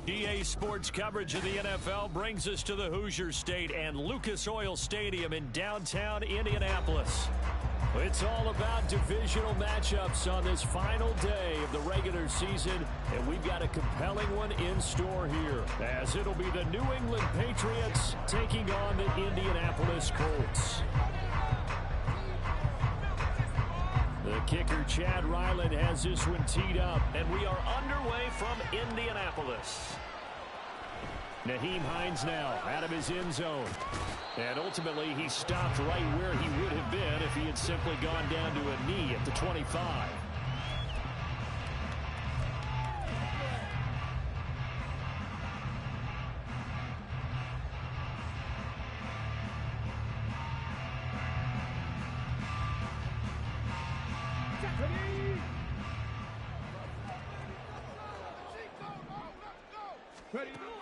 EA Sports coverage of the NFL brings us to the Hoosier State and Lucas Oil Stadium in downtown Indianapolis. It's all about divisional matchups on this final day of the regular season, and we've got a compelling one in store here, as it'll be the New England Patriots taking on the Indianapolis Colts. The kicker, Chad Ryland, has this one teed up, and we are underway from Indianapolis. Nyheim Hines now out of his end zone. And ultimately, he stopped right where he would have been if he had simply gone down to a knee at the 25.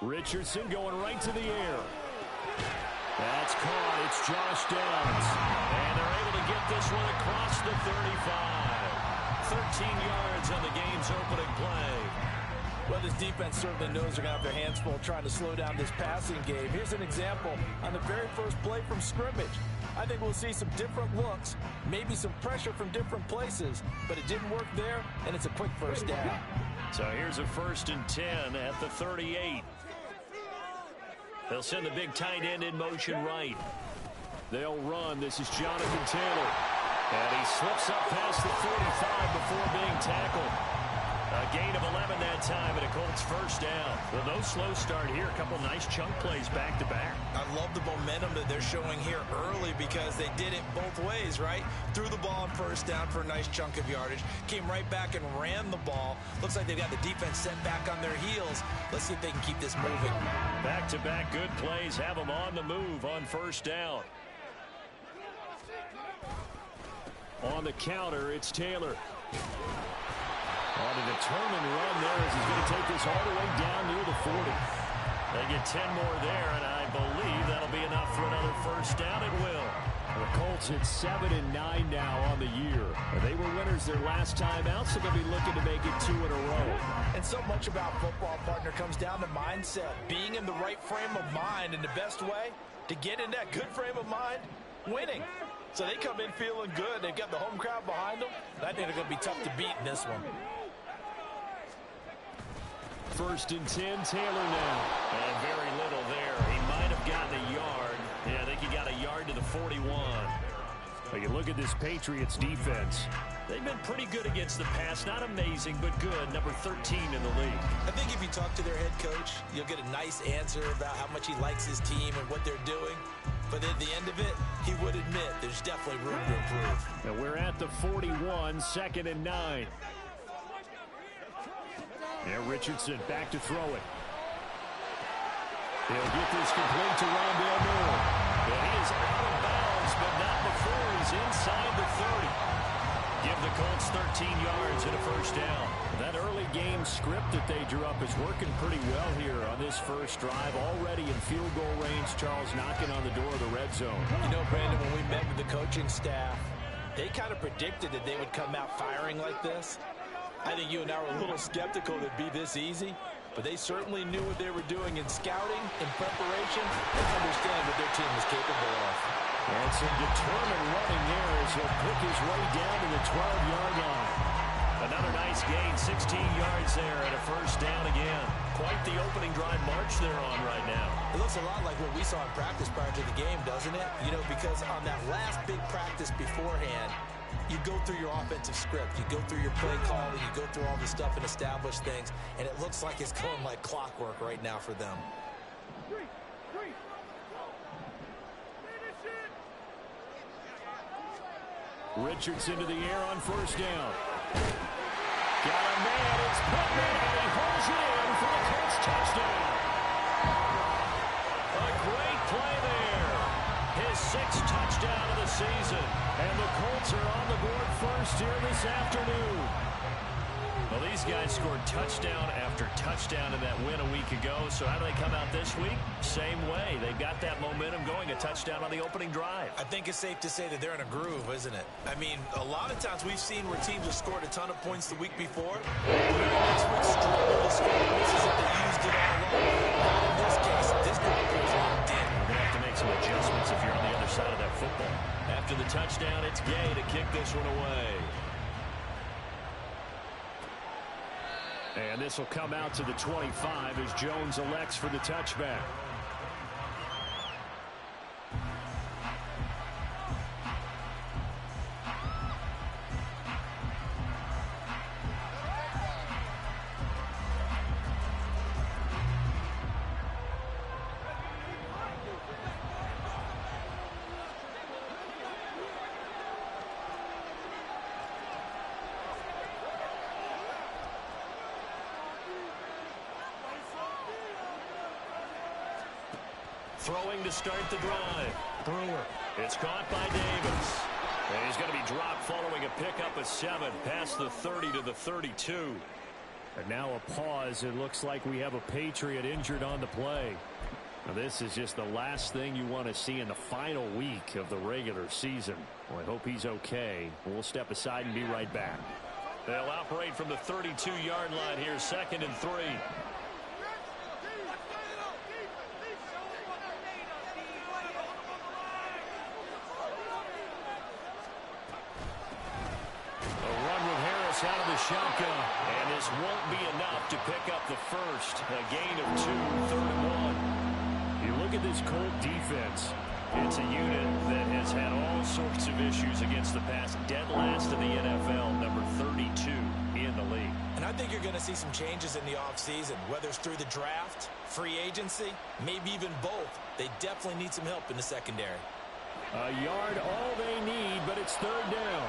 Richardson going right to the air. That's caught. It's Josh Downs. And they're able to get this one across the 35. 13 yards on the game's opening play. Well, this defense certainly knows they're going to have their hands full trying to slow down this passing game. Here's an example on the very first play from scrimmage. I think we'll see some different looks, maybe some pressure from different places, but it didn't work there, and it's a quick first down. So here's a 1st and 10 at the 38. They'll send the big tight end in motion right. They'll run. This is Jonathan Taylor. And he slips up past the 45 before being tackled. A gain of 11 that time and a Colts first down. Well, no slow start here. A couple nice chunk plays back to back. I love the momentum that they're showing here early because they did it both ways, right? Threw the ball on first down for a nice chunk of yardage. Came right back and ran the ball. Looks like they've got the defense set back on their heels. Let's see if they can keep this moving. Back-to-back good plays have them on the move on first down. On the counter, it's Taylor. On a determined run there as he's going to take this all the way down near the 40. They get 10 more there, and I believe that'll be enough for another first down. It will. The Colts at 7-9 now on the year. They were winners their last time out, so they'll be looking to make it 2 in a row. And so much about football, partner, comes down to mindset. Being in the right frame of mind, and the best way to get in that good frame of mind, winning. So they come in feeling good. They've got the home crowd behind them. I think they're going to be tough to beat in this one. 1st and 10, Taylor now. And very little there. He might have gotten a yard. Yeah, I think he got a yard to the 41. But you look at this Patriots defense. They've been pretty good against the pass. Not amazing, but good. Number 13 in the league. I think if you talk to their head coach, you'll get a nice answer about how much he likes his team and what they're doing. But at the end of it, he would admit there's definitely room to improve. And we're at the 41, 2nd and 9. Yeah, Richardson back to throw it. He'll get this complete to Rondale Moore. And he is out of bounds, but not before he's inside the 30. Give the Colts 13 yards and a first down. That early game script that they drew up is working pretty well here on this first drive. Already in field goal range, Charles knocking on the door of the red zone. You know, Brandon, when we met with the coaching staff, they kind of predicted that they would come out firing like this. I think you and I were a little skeptical that it'd be this easy, but they certainly knew what they were doing in scouting, in preparation, and understand what their team was capable of. And some determined running there as he'll pick his way down to the 12-yard line. Another nice gain, 16 yards there and a first down again. Quite the opening drive march they're on right now. It looks a lot like what we saw in practice prior to the game, doesn't it? You know, because on that last big practice beforehand, you go through your offensive script, you go through your play calling, you go through all the stuff and establish things, and it looks like it's going like clockwork right now for them. Richardson to the air on first down. Got a man, it's Pittman, and he holds it in for the Colts touchdown. A great play there. His 6th touchdown of the season. And the Colts are on the board first here this afternoon. Well, these guys scored touchdown after touchdown in that win a week ago. So how do they come out this week? Same way. They've got that momentum going, a touchdown on the opening drive. I think it's safe to say that they're in a groove, isn't it? I mean, a lot of times we've seen where teams have scored a ton of points the week before. The next week struggled to score. This is if they used it all And this will come out to the 25 as Jones elects for the touchback. Throwing to start the drive. Brewer. It's caught by Davis. And he's going to be dropped following a pickup of 7 past the 30 to the 32. And now a pause. It looks like we have a Patriot injured on the play. Now this is just the last thing you want to see in the final week of the regular season. Well, I hope he's okay. We'll step aside and be right back. They'll operate from the 32-yard line here, 2nd and 3. Out of the shotgun, and this won't be enough to pick up the first. A gain of 2, 3rd and 1. You look at this Colt defense. It's a unit that has had all sorts of issues against the pass. Dead last in the NFL, number 32 in the league. And I think you're going to see some changes in the offseason, whether it's through the draft, free agency, maybe even both. They definitely need some help in the secondary. A yard all they need, but it's 3rd down.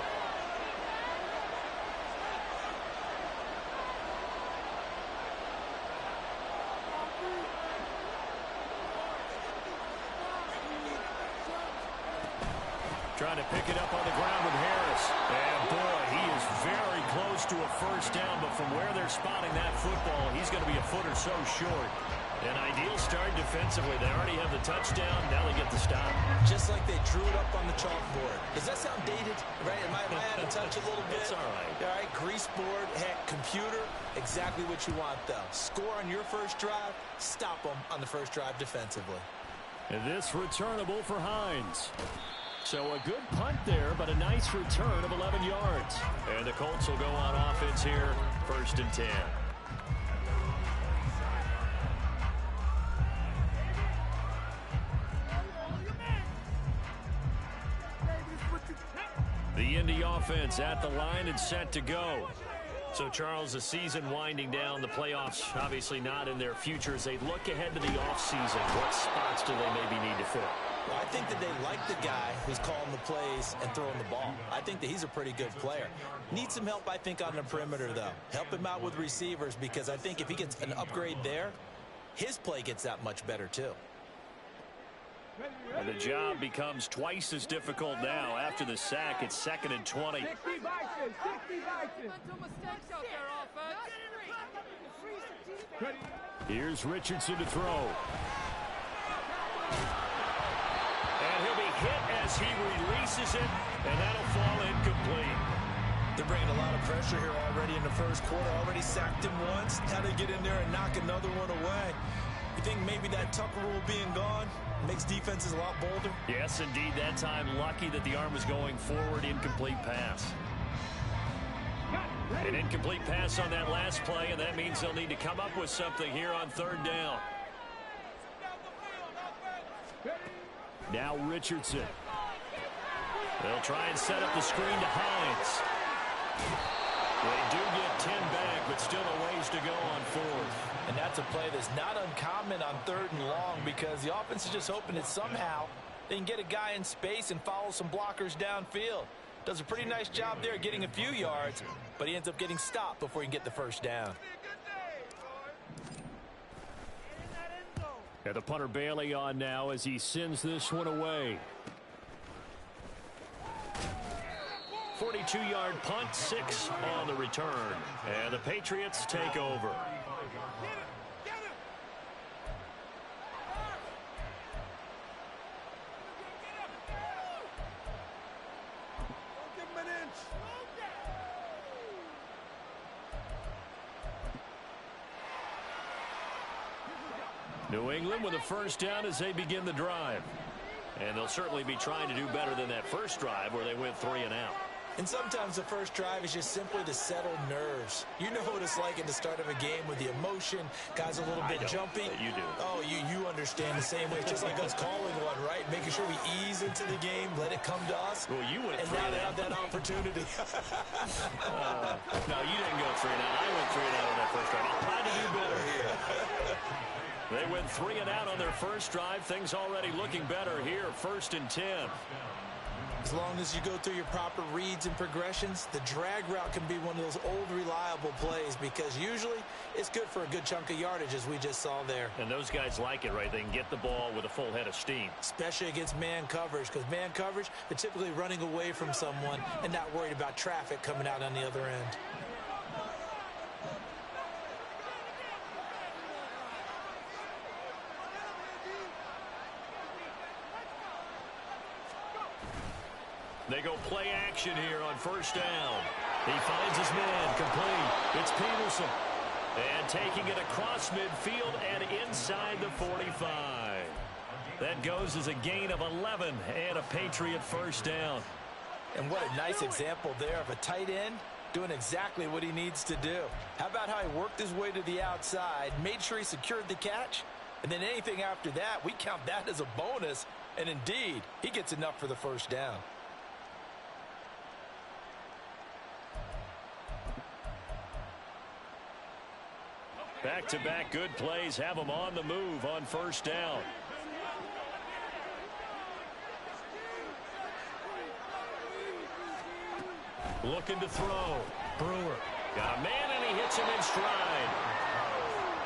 Trying to pick it up on the ground with Harris. And, boy, he is very close to a first down, but from where they're spotting that football, he's going to be a foot or so short. An ideal start defensively. They already have the touchdown. Now they get the stop. Just like they drew it up on the chalkboard. Does that sound dated? Right? Am I out of touch a little bit? It's all right. All right, grease board, heck, computer, exactly what you want, though. Score on your first drive, stop them on the first drive defensively. And this returnable for Hines. So a good punt there, but a nice return of 11 yards. And the Colts will go on offense here, 1st and 10. The Indy offense at the line and set to go. So, Charles, the season winding down, the playoffs obviously not in their future. As they look ahead to the offseason, what spots do they maybe need to fill? Well, I think that they like the guy who's calling the plays and throwing the ball. I think that he's a pretty good player. Needs some help, I think, on the perimeter, though. Help him out with receivers, because I think if he gets an upgrade there, his play gets that much better, too. And the job becomes twice as difficult now. After the sack, it's 2nd and 20. Here's Richardson to throw. And he'll be hit as he releases it, and that'll fall incomplete. They're bringing a lot of pressure here already in the first quarter. Already sacked him once. Now they get in there and knock another one away. You think maybe that Tucker rule being gone makes defenses a lot bolder? Yes, indeed. That time, lucky that the arm was going forward. Incomplete pass. An incomplete pass on that last play, and that means they'll need to come up with something here on 3rd down. Now Richardson. They'll try and set up the screen to Hines. They do get 10 back, but still a ways to go on 4th. And that's a play that's not uncommon on 3rd and long, because the offense is just hoping that somehow they can get a guy in space and follow some blockers downfield. Does a pretty nice job there getting a few yards, but he ends up getting stopped before he can get the first down. And the punter Bailey on now as he sends this one away. 42-yard punt, 6 on the return. And the Patriots take over. New England with a first down as they begin the drive. And they'll certainly be trying to do better than that first drive where they went 3 and out. And sometimes the first drive is just simply to settle nerves. You know what it's like at the start of a game with the emotion, guys a little bit jumpy. You do. Oh, you understand the same way. It's just like us calling one, right? Making sure we ease into the game, let it come to us. Well, you went and now they have that opportunity. No, you didn't go 3 and out. I went 3 and out on that first drive. I'll try to do better here. They went 3 and out on their first drive. Things already looking better here. 1st and 10. As long as you go through your proper reads and progressions, the drag route can be one of those old reliable plays because usually it's good for a good chunk of yardage as we just saw there. And those guys like it, right? They can get the ball with a full head of steam. Especially against man coverage because man coverage, they're typically running away from someone and not worried about traffic coming out on the other end. They go play action here on 1st down. He finds his man complete. It's Peterson. And taking it across midfield and inside the 45. That goes as a gain of 11 and a Patriot 1st down. And what a nice example there of a tight end doing exactly what he needs to do. How about how he worked his way to the outside, made sure he secured the catch, and then anything after that, we count that as a bonus. And indeed, he gets enough for the 1st down. Back-to-back good plays have them on the move on 1st down. Looking to throw. Brewer got a man, and he hits him in stride.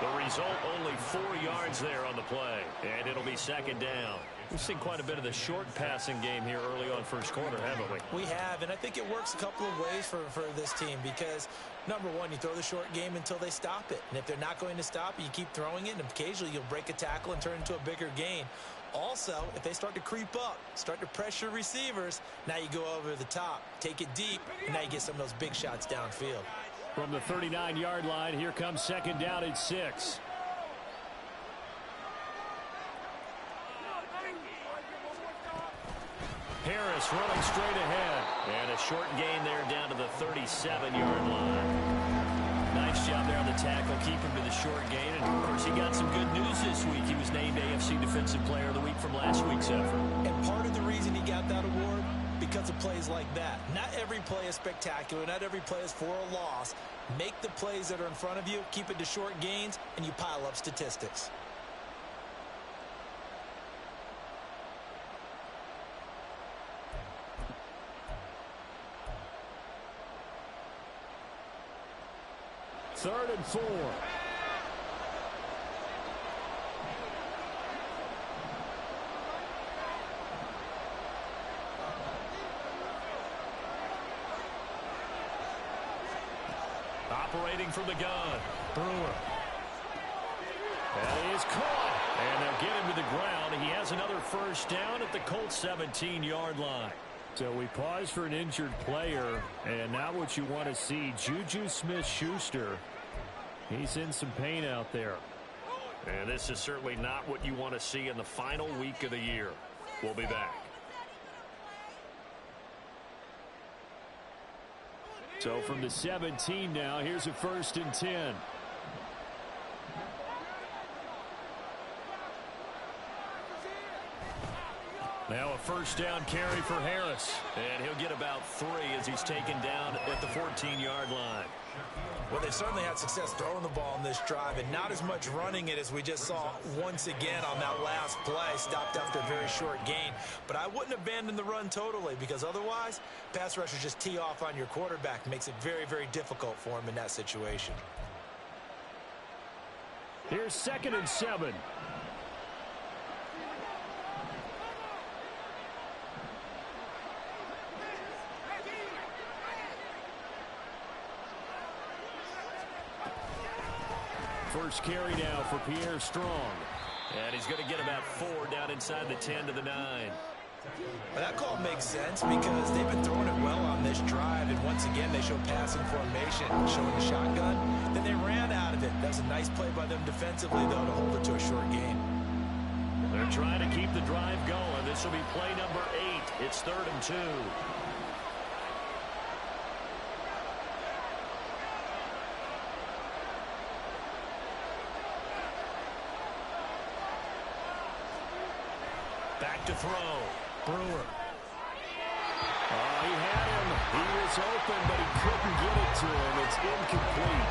The result, only 4 yards there on the play, and it'll be 2nd down. We've seen quite a bit of the short passing game here early on 1st quarter, haven't we? We have, and I think it works a couple of ways for this team because, number one, you throw the short game until they stop it. And if they're not going to stop it, you keep throwing it, and occasionally you'll break a tackle and turn into a bigger gain. Also, if they start to creep up, start to pressure receivers, now you go over the top, take it deep, and now you get some of those big shots downfield. From the 39-yard line, here comes 2nd down at 6. Harris running straight ahead. And a short gain there down to the 37-yard line. Nice job there on the tackle, keep him to the short gain. And, of course, he got some good news this week. He was named AFC Defensive Player of the Week from last week's effort. And part of the reason he got that award, because of plays like that. Not every play is spectacular. Not every play is for a loss. Make the plays that are in front of you, keep it to short gains, and you pile up statistics. Third and 4. Operating from the gun. Brewer. That is caught. And they'll get him to the ground. He has another 1st down at the Colts 17-yard line. So we pause for an injured player, and now what you want to see, Juju Smith-Schuster. He's in some pain out there. And this is certainly not what you want to see in the final week of the year. We'll be back. So from the 17 now, here's a 1st and 10. Now a 1st down carry for Harris. And he'll get about 3 as he's taken down at the 14-yard line. Well, they've certainly had success throwing the ball in this drive and not as much running it as we just saw once again on that last play. Stopped after a very short gain. But I wouldn't abandon the run totally because otherwise, pass rushers just tee off on your quarterback. Makes it very, very difficult for him in that situation. Here's 2nd and 7. First carry now for Pierre Strong. And he's going to get about 4 down inside the 10 to the 9. Well, that call makes sense because they've been throwing it well on this drive. And once again, they show passing formation, showing the shotgun. Then they ran out of it. That was a nice play by them defensively, though, to hold it to a short gain. They're trying to keep the drive going. This will be play number 8. It's 3rd and 2. Back to throw. Brewer. Oh, he had him. He was open, but he couldn't get it to him. It's incomplete.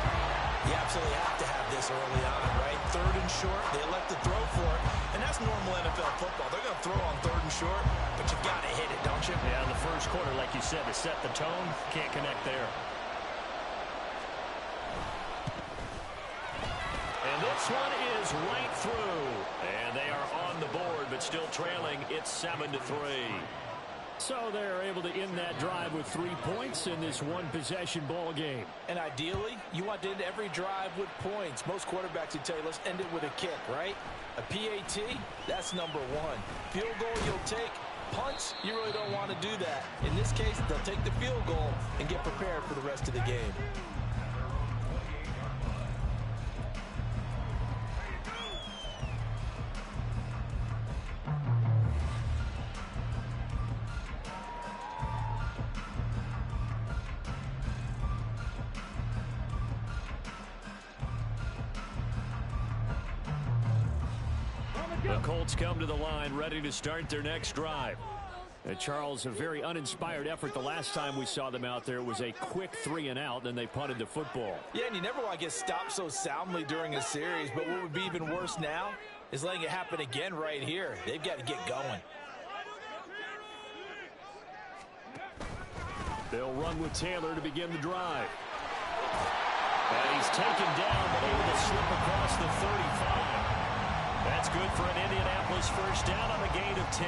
You absolutely have to have this early on, right? 3rd and short, they elect to throw for it, and that's normal NFL football. They're going to throw on 3rd and short, but you got to hit it, don't you? Yeah, in the first quarter, like you said, to set the tone, can't connect there. And this one is right through, and they are on the board, but still trailing. It's 7-3. So they're able to end that drive with 3 points in this one-possession ball game. And ideally, you want to end every drive with points. Most quarterbacks would tell you, let's end it with a kick, right? A PAT, that's number 1. Field goal you'll take. Punts, you really don't want to do that. In this case, they'll take the field goal and get prepared for the rest of the game. The Colts come to the line, ready to start their next drive. Charles, a very uninspired effort. The last time we saw them out there, it was a quick 3-and-out, then they punted the football. Yeah, and you never want to get stopped so soundly during a series, but what would be even worse now is letting it happen again right here. They've got to get going. They'll run with Taylor to begin the drive. And he's taken down, but able to slip across the 35. That's good for an Indianapolis first down on a gain of 10.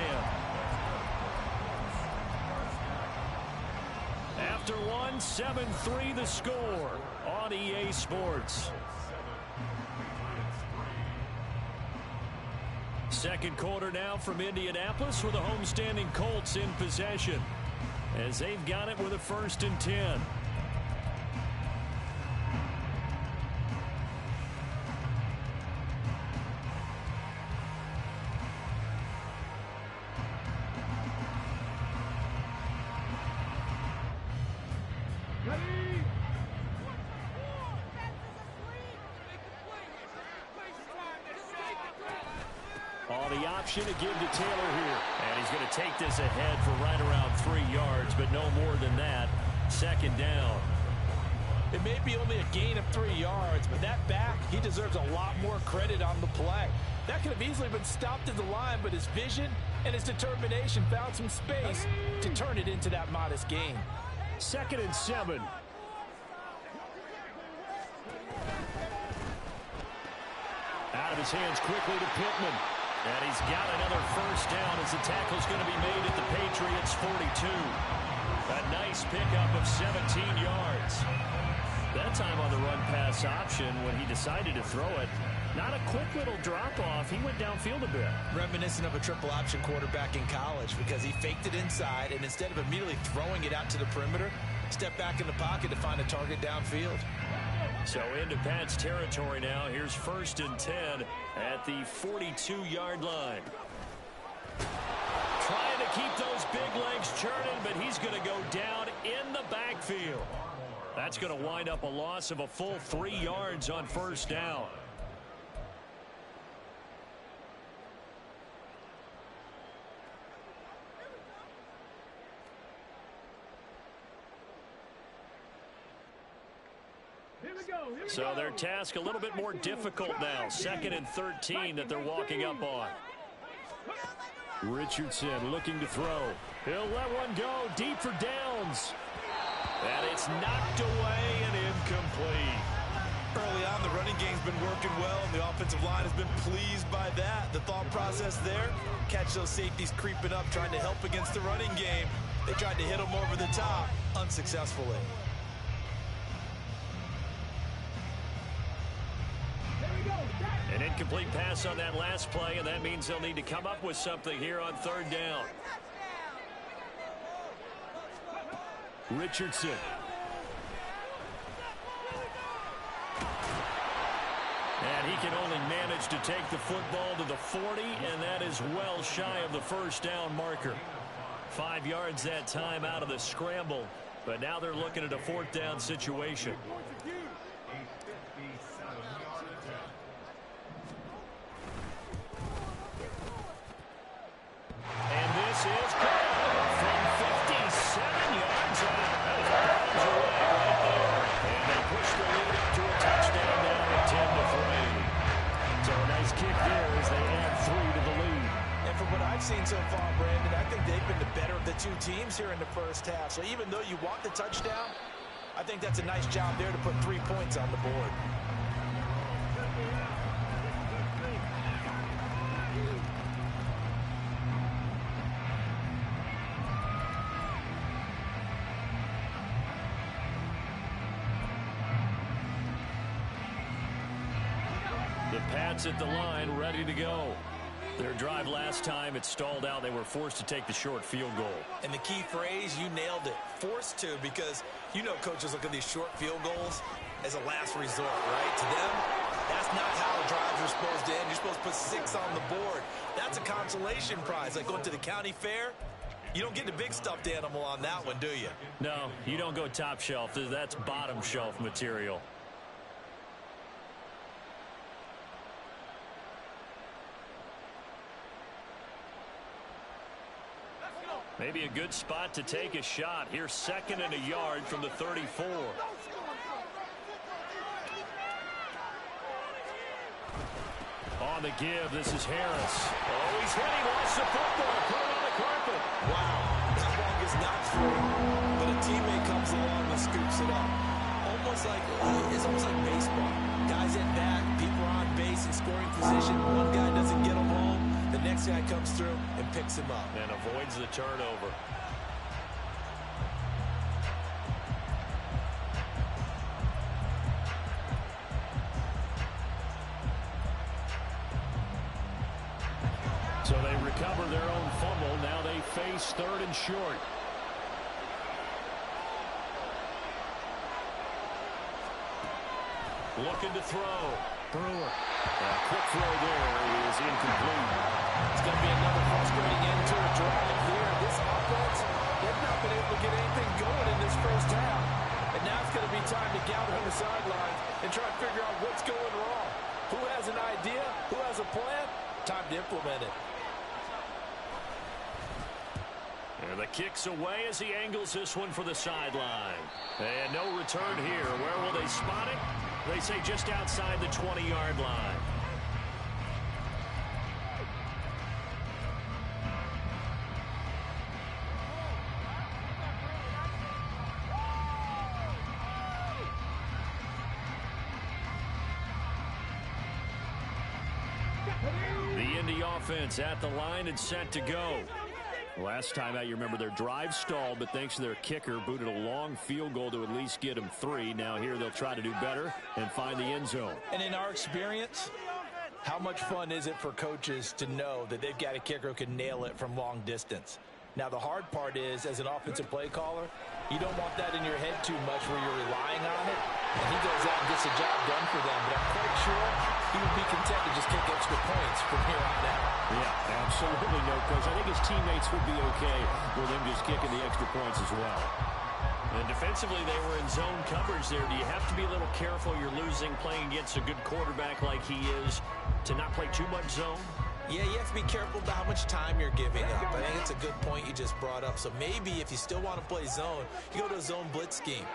After one, 7-3 the score on EA Sports. Second quarter now from Indianapolis with the homestanding Colts in possession, as they've got it with a 1st and 10. The option to give to Taylor here. And he's going to take this ahead for right around 3 yards, but no more than that. 2nd down. It may be only a gain of 3 yards, but that back, he deserves a lot more credit on the play. That could have easily been stopped at the line, but his vision and his determination found some space to turn it into that modest gain. 2nd and 7. Out of his hands quickly to Pittman. And he's got another first down as the tackle's going to be made at the Patriots' 42. A nice pickup of 17 yards. That time on the run-pass option when he decided to throw it. Not a quick little drop-off. He went downfield a bit. Reminiscent of a triple option quarterback in college because he faked it inside, and instead of immediately throwing it out to the perimeter, stepped back in the pocket to find a target downfield. So into Pat's territory now. Here's 1st and 10 at the 42-yard line. Trying to keep those big legs churning, but he's going to go down in the backfield. That's going to wind up a loss of a full 3 yards on 1st down. So their task a little bit more difficult now. 2nd and 13 that they're walking up on. Richardson looking to throw. He'll let one go deep for downs. And it's knocked away and incomplete. Early on, the running game's been working well, and the offensive line has been pleased by that. The thought process there, catch those safeties creeping up, trying to help against the running game. They tried to hit them over the top, unsuccessfully. An incomplete pass on that last play, and that means they'll need to come up with something here on 3rd down. Richardson. And he can only manage to take the football to the 40, and that is well shy of the 1st down marker. 5 yards that time out of the scramble, but now they're looking at a 4th down situation. seen so far, Brandon, I think they've been the better of the two teams here in the first half. So even though you want the touchdown, I think that's a nice job there to put 3 points on the board. The Pats at the line, ready to go. Their drive last time, it stalled out. They were forced to take the short field goal. And the key phrase, you nailed it, forced to, because you know coaches look at these short field goals as a last resort, right? To them, that's not how drives are supposed to end. You're supposed to put 6 on the board. That's a consolation prize, like going to the county fair. You don't get the big stuffed animal on that one, do you? No, you don't go top shelf. That's bottom shelf material. Maybe a good spot to take a shot. Here's 2nd and a yard from the 34. On the give, this is Harris. Oh, he's hit. He lost the football. Put it on the carpet. Wow, that ball is not free, but a teammate comes along and scoops it up. It's almost like baseball. Guys at bat, people are on base in scoring position. One guy doesn't get them home. The next guy comes through and picks him up. And avoids the turnover. So they recover their own fumble. Now they face 3rd and short. Looking to throw. Brewer. A quick throw there is incomplete. It's going to be another frustrating end to a drive here. This offense, they've not been able to get anything going in this first half. And now it's going to be time to gather on the sidelines and try to figure out what's going wrong. Who has an idea? Who has a plan? Time to implement it. And the kick's away as he angles this one for the sideline. And no return here. Where will they spot it? They say just outside the 20-yard line. The Indy offense at the line and set to go. Last time out, you remember their drive stalled, but thanks to their kicker, booted a long field goal to at least get them 3. Now here they'll try to do better and find the end zone. And in our experience, how much fun is it for coaches to know that they've got a kicker who can nail it from long distance? Now, the hard part is, as an offensive play caller, you don't want that in your head too much where you're relying on it. And he goes out and gets the job done for them. But I'm quite sure he would be content to just kick extra points from here on out. Yeah, absolutely no question. I think his teammates would be okay with him just kicking the extra points as well. And defensively, they were in zone coverage there. Do you have to be a little careful? You're losing playing against a good quarterback like he is to not play too much zone? Yeah, you have to be careful about how much time you're giving up. I think it's a good point you just brought up. So maybe if you still want to play zone, you go to a zone blitz scheme.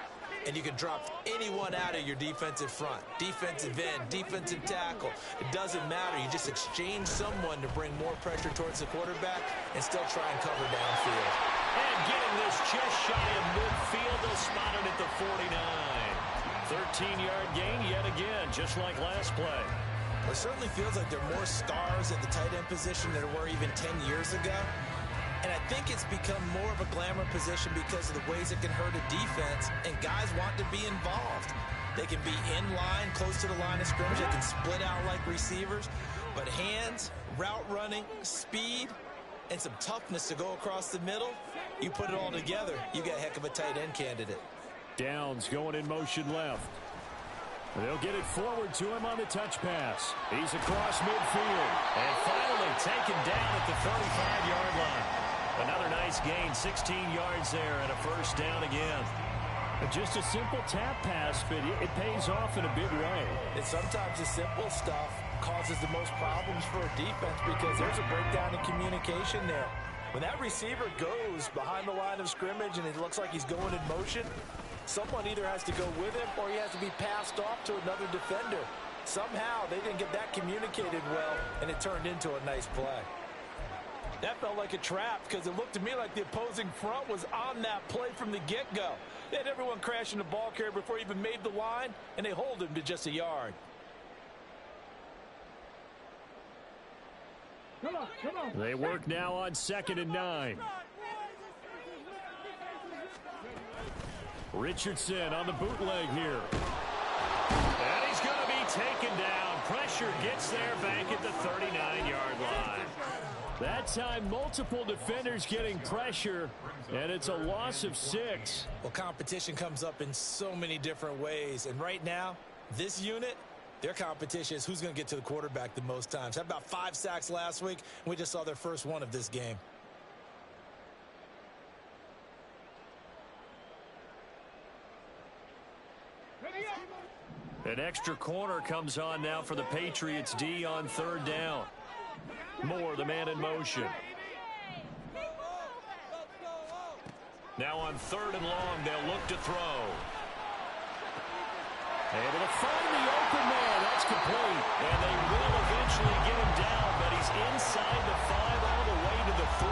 And you can drop anyone out of your defensive front. Defensive end, defensive tackle. It doesn't matter. You just exchange someone to bring more pressure towards the quarterback and still try and cover downfield. And getting this just shy of midfield, they'll spot it at the 49. 13-yard gain yet again, just like last play. It certainly feels like there are more stars at the tight end position than there were even 10 years ago. And I think it's become more of a glamour position because of the ways it can hurt a defense, and guys want to be involved. They can be in line, close to the line of scrimmage. They can split out like receivers. But hands, route running, speed, and some toughness to go across the middle, you put it all together, you got a heck of a tight end candidate. Downs going in motion left. They'll get it forward to him on the touch pass. He's across midfield. And finally taken down at the 35-yard line. Another nice gain, 16 yards there and a first down again. Just a simple tap pass, but it pays off in a big way. And sometimes the simple stuff causes the most problems for a defense because there's a breakdown in communication there. When that receiver goes behind the line of scrimmage and it looks like he's going in motion, someone either has to go with him or he has to be passed off to another defender. Somehow they didn't get that communicated well, and it turned into a nice play. That felt like a trap because it looked to me like the opposing front was on that play from the get-go. They had everyone crashing the ball carrier before he even made the line, and they hold him to just a yard. They work now on 2nd and 9. Richardson on the bootleg here. And he's going to be taken down. Pressure gets there back at the 39-yard line. That time, multiple defenders getting pressure, and it's a loss of 6. Well, competition comes up in so many different ways, and right now, this unit, their competition is who's going to get to the quarterback the most times. Had about 5 sacks last week, and we just saw their first one of this game. An extra corner comes on now for the Patriots D on 3rd down. Moore, the man in motion. Now on 3rd and long, they'll look to throw. Able to find the open man. That's complete. And they will eventually get him down, but he's inside the 5 all the way to the 3.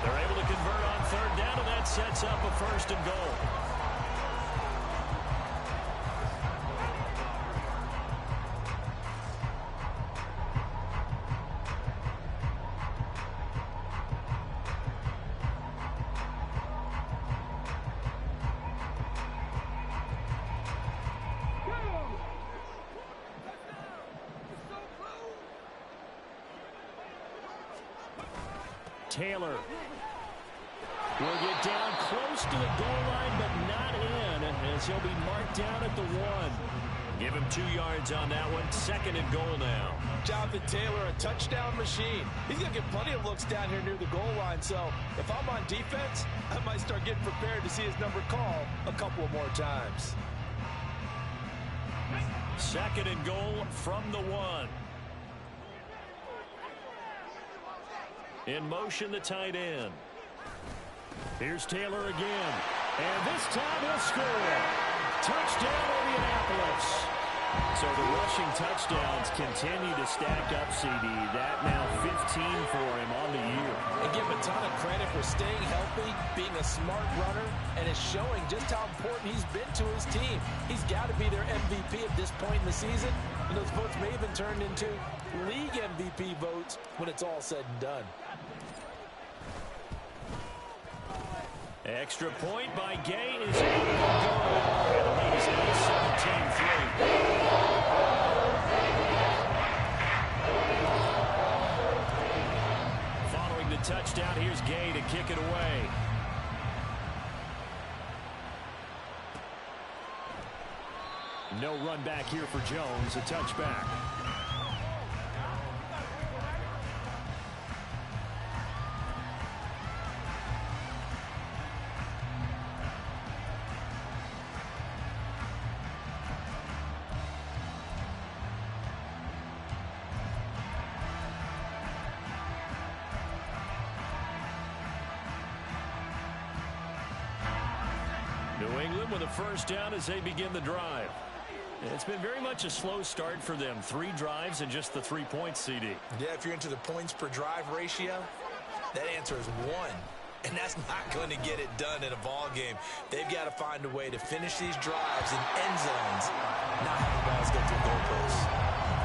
They're able to convert on 3rd down, and that sets up a 1st and goal. Taylor will get down close to the goal line, but not in, as he'll be marked down at the 1. Give him 2 yards on that one. 2nd and goal now. Jonathan Taylor, a touchdown machine. He's going to get plenty of looks down here near the goal line, so if I'm on defense, I might start getting prepared to see his number called a couple of more times. 2nd and goal from the 1. In motion, the tight end. Here's Taylor again. And this time he'll score. Touchdown, Indianapolis. So the rushing touchdowns continue to stack up, CD. That now 15 for him on the year. And give him a ton of credit for staying healthy, being a smart runner, and it's showing just how important he's been to his team. He's got to be their MVP at this point in the season. And those votes may even turn into league MVP votes when it's all said and done. Extra point by Gay is able to go. And the lead is at 17-3. Following the touchdown, here's Gay to kick it away. No run back here for Jones, a touchback. New England with a 1st down as they begin the drive. It's been very much a slow start for them. 3 drives and just the 3 points, CD. Yeah, if you're into the points per drive ratio, that answer is 1. And that's not going to get it done in a ball game. They've got to find a way to finish these drives in end zones, not have the balls go through goalposts.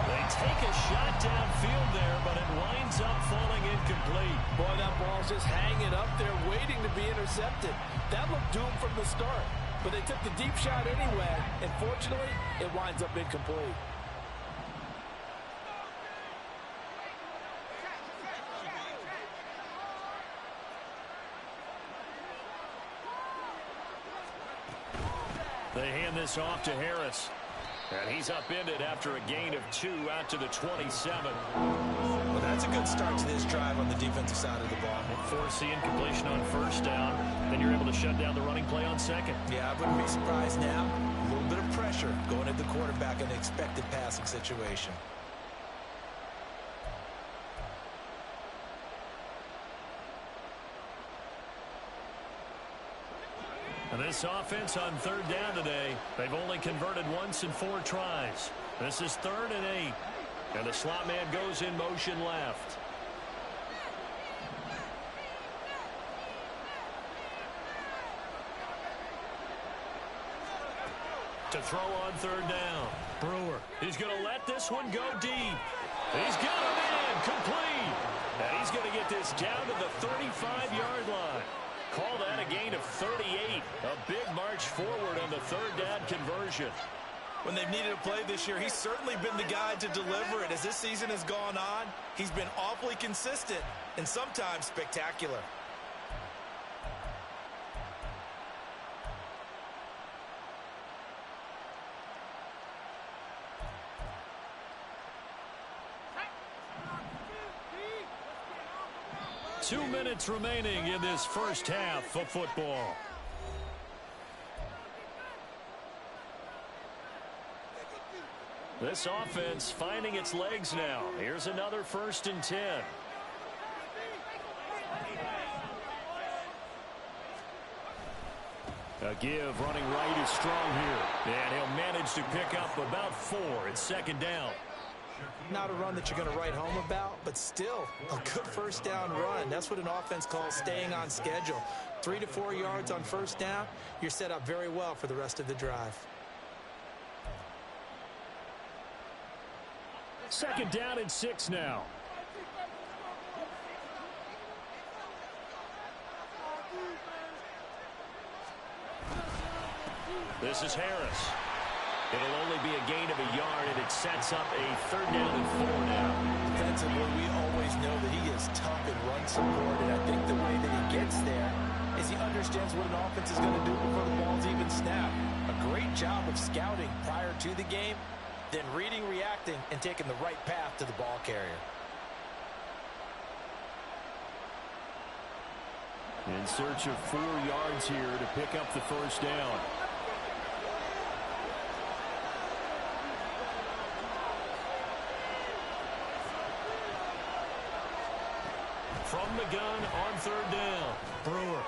They take a shot downfield there, but it winds up falling incomplete. Boy, that ball's just hanging up there waiting to be intercepted. That looked doomed from the start. But they took the deep shot anyway, and fortunately, it winds up incomplete. They hand this off to Harris. And he's upended after a gain of 2 out to the 27. Well, that's a good start to this drive on the defensive side of the ball. Force the incompletion on 1st down. Then you're able to shut down the running play on 2nd. Yeah, I wouldn't be surprised now. A little bit of pressure going at the quarterback in an expected passing situation. And this offense on 3rd down today, they've only converted once in 4 tries. This is 3rd and 8. And the slot man goes in motion left. To throw on third down. Brewer, he's going to let this one go deep. He's got him in, complete. And he's going to get this down to the 35-yard line. Call that a gain of 38. A big march forward on the third down conversion. When they've needed a play this year, he's certainly been the guy to deliver it. As this season has gone on, he's been awfully consistent and sometimes spectacular. Two minutes remaining in this first half of football. This offense finding its legs now. Here's another 1st and 10. A give running right is strong here. And he'll manage to pick up about 4. It's 2nd down. Not a run that you're going to write home about, but still a good 1st down run. That's what an offense calls staying on schedule. 3 to 4 yards on 1st down. You're set up very well for the rest of the drive. 2nd down and 6 now. This is Harris. It'll only be a gain of a yard, and it sets up a 3rd down and 4 now. Defensively, we always know that he is tough in run support, and I think the way that he gets there is he understands what an offense is going to do before the ball's even snapped. A great job of scouting prior to the game, then reading, reacting, and taking the right path to the ball carrier. In search of 4 yards here to pick up the 1st down. From the gun on 3rd down. Brewer.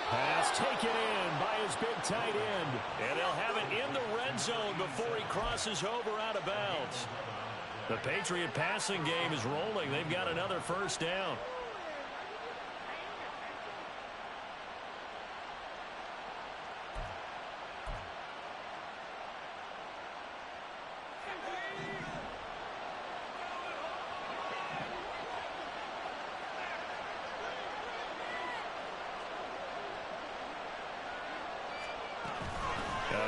Pass taken in by his big tight end. And he'll have it in the red zone before he crosses over out of bounds. The Patriot passing game is rolling. They've got another 1st down.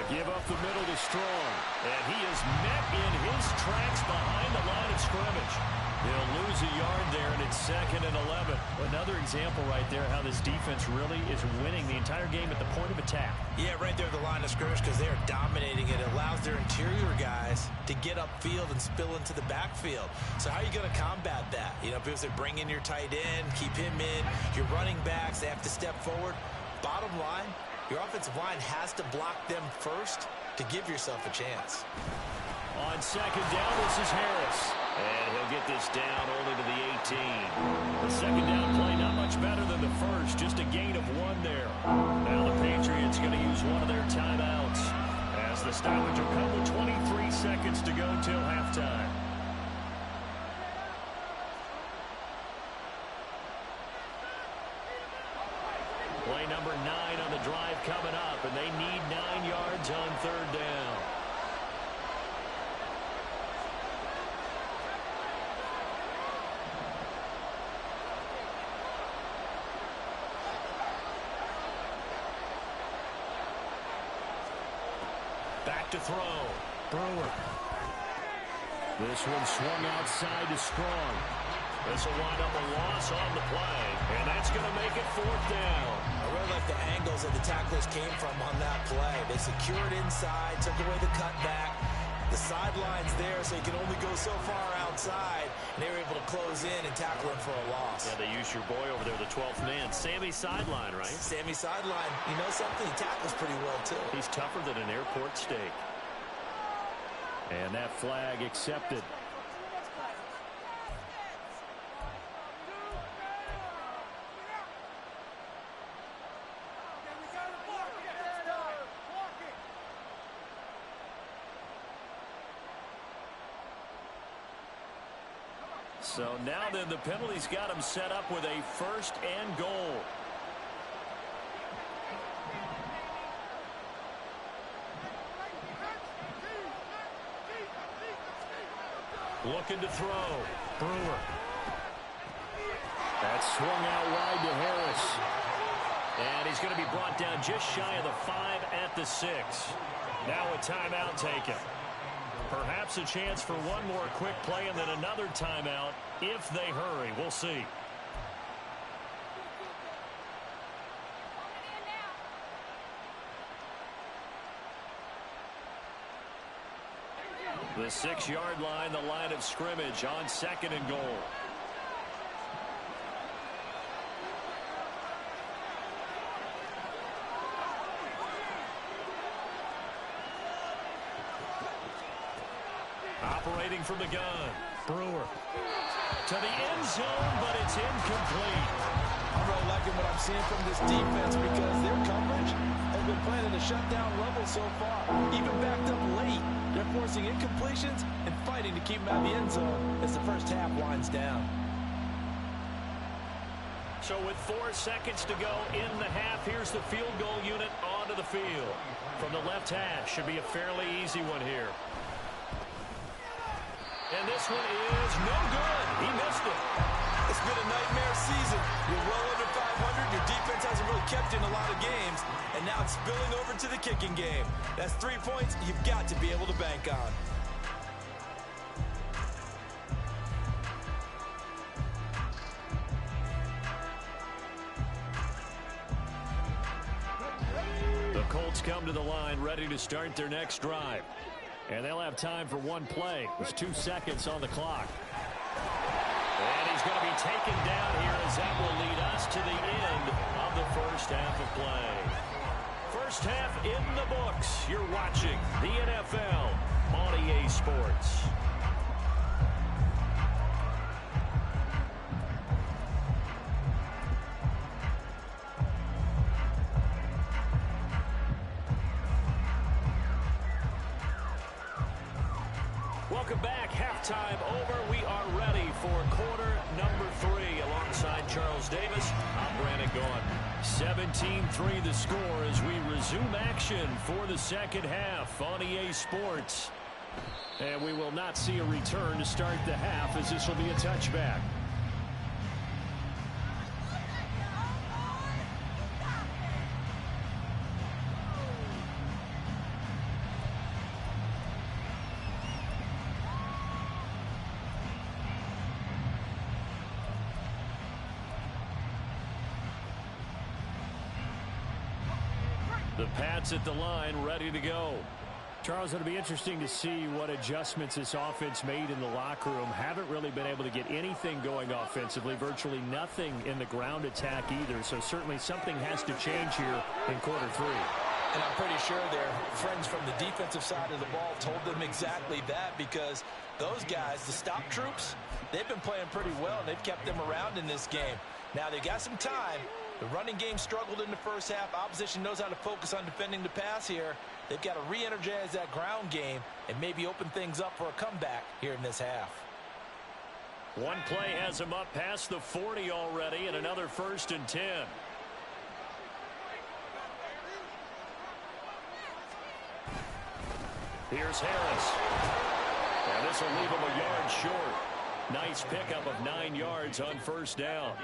Give up the middle to Strong. And he is met in his tracks behind the line of scrimmage. He'll lose a yard there, and it's 2nd and 11. Another example right there how this defense really is winning the entire game at the point of attack. Yeah, right there at the line of scrimmage because they are dominating it. It allows their interior guys to get upfield and spill into the backfield. So how are you going to combat that? You know, because they bring in your tight end, keep him in. Your running backs, they have to step forward. Bottom line, your offensive line has to block them first to give yourself a chance. On 2nd down, this is Harris. And he'll get this down only to the 18. The 2nd down play not much better than the first. Just a gain of 1 there. Now the Patriots going to use one of their timeouts as the stoppage will come with 23 seconds to go till halftime. Play number 9 on the drive coming up, and they need 9 yards on 3rd down. Back to throw. Brewer. This one swung outside to Strong. This will wind up a loss on the play, and that's going to make it 4th down. I really like the angles that the tacklers came from on that play. They secured inside, took away the cutback. The sideline's there, so you can only go so far outside. And they were able to close in and tackle him for a loss. Yeah, they used your boy over there, the 12th man. Sammy Sideline, right? Sammy Sideline. You know something? He tackles pretty well, too. He's tougher than an airport steak. And that flag accepted. So now then the penalty's got him set up with a 1st and goal. Looking to throw. Brewer. That swung out wide to Harris. And he's going to be brought down just shy of the 5 at the 6. Now a timeout taken. Perhaps a chance for one more quick play and then another timeout if they hurry. We'll see. The 6-yard line, the line of scrimmage on 2nd and goal. Operating from the gun. Brewer. To the end zone, but it's incomplete. I'm really liking what I'm seeing from this defense because their coverage has been playing at a shutdown level so far. Even backed up late, they're forcing incompletions and fighting to keep them out of the end zone as the first half winds down. So with 4 seconds to go in the half, here's the field goal unit onto the field. From the left hash, should be a fairly easy one here. And this one is no good. He missed it. It's been a nightmare season. You're well under 500. Your defense hasn't really kept you in a lot of games. And now it's spilling over to the kicking game. That's 3 points you've got to be able to bank on. The Colts come to the line ready to start their next drive. And they'll have time for one play. There's 2 seconds on the clock. And he's going to be taken down here as that will lead us to the end of the first half of play. First half in the books. You're watching the NFL on EA Sports. Welcome back. Halftime over. We are ready for quarter number 3 alongside Charles Davis. I'm Brandon Gaughan. 17-3 the score as we resume action for the second half on EA Sports. And we will not see a return to start the half as this will be a touchback. The Pats at the line, ready to go. Charles, it'll be interesting to see what adjustments this offense made in the locker room. Haven't really been able to get anything going offensively, virtually nothing in the ground attack either. So certainly something has to change here in quarter 3. And I'm pretty sure their friends from the defensive side of the ball told them exactly that, because those guys, the stop troops, they've been playing pretty well, and they've kept them around in this game. Now, they got some time. The running game struggled in the first half. Opposition knows how to focus on defending the pass here. They've got to re-energize that ground game and maybe open things up for a comeback here in this half. One play has him up past the 40 already, and another 1st and 10. Here's Harris. And this will leave him a yard short. Nice pickup of 9 yards on 1st down.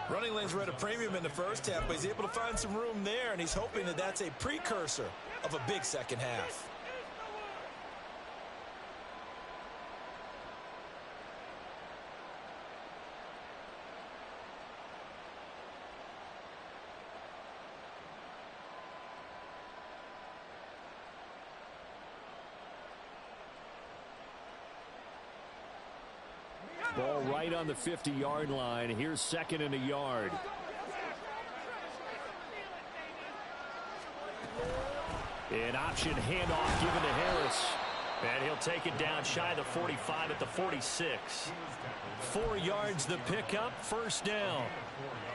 Running lanes were at a premium in the first half, but he's able to find some room there, and he's hoping that that's a precursor of a big second half. Ball right on the 50-yard line. Here's 2nd and a yard. An option handoff given to Harris. And he'll take it down shy of the 45 at the 46. 4 yards the pickup, 1st down.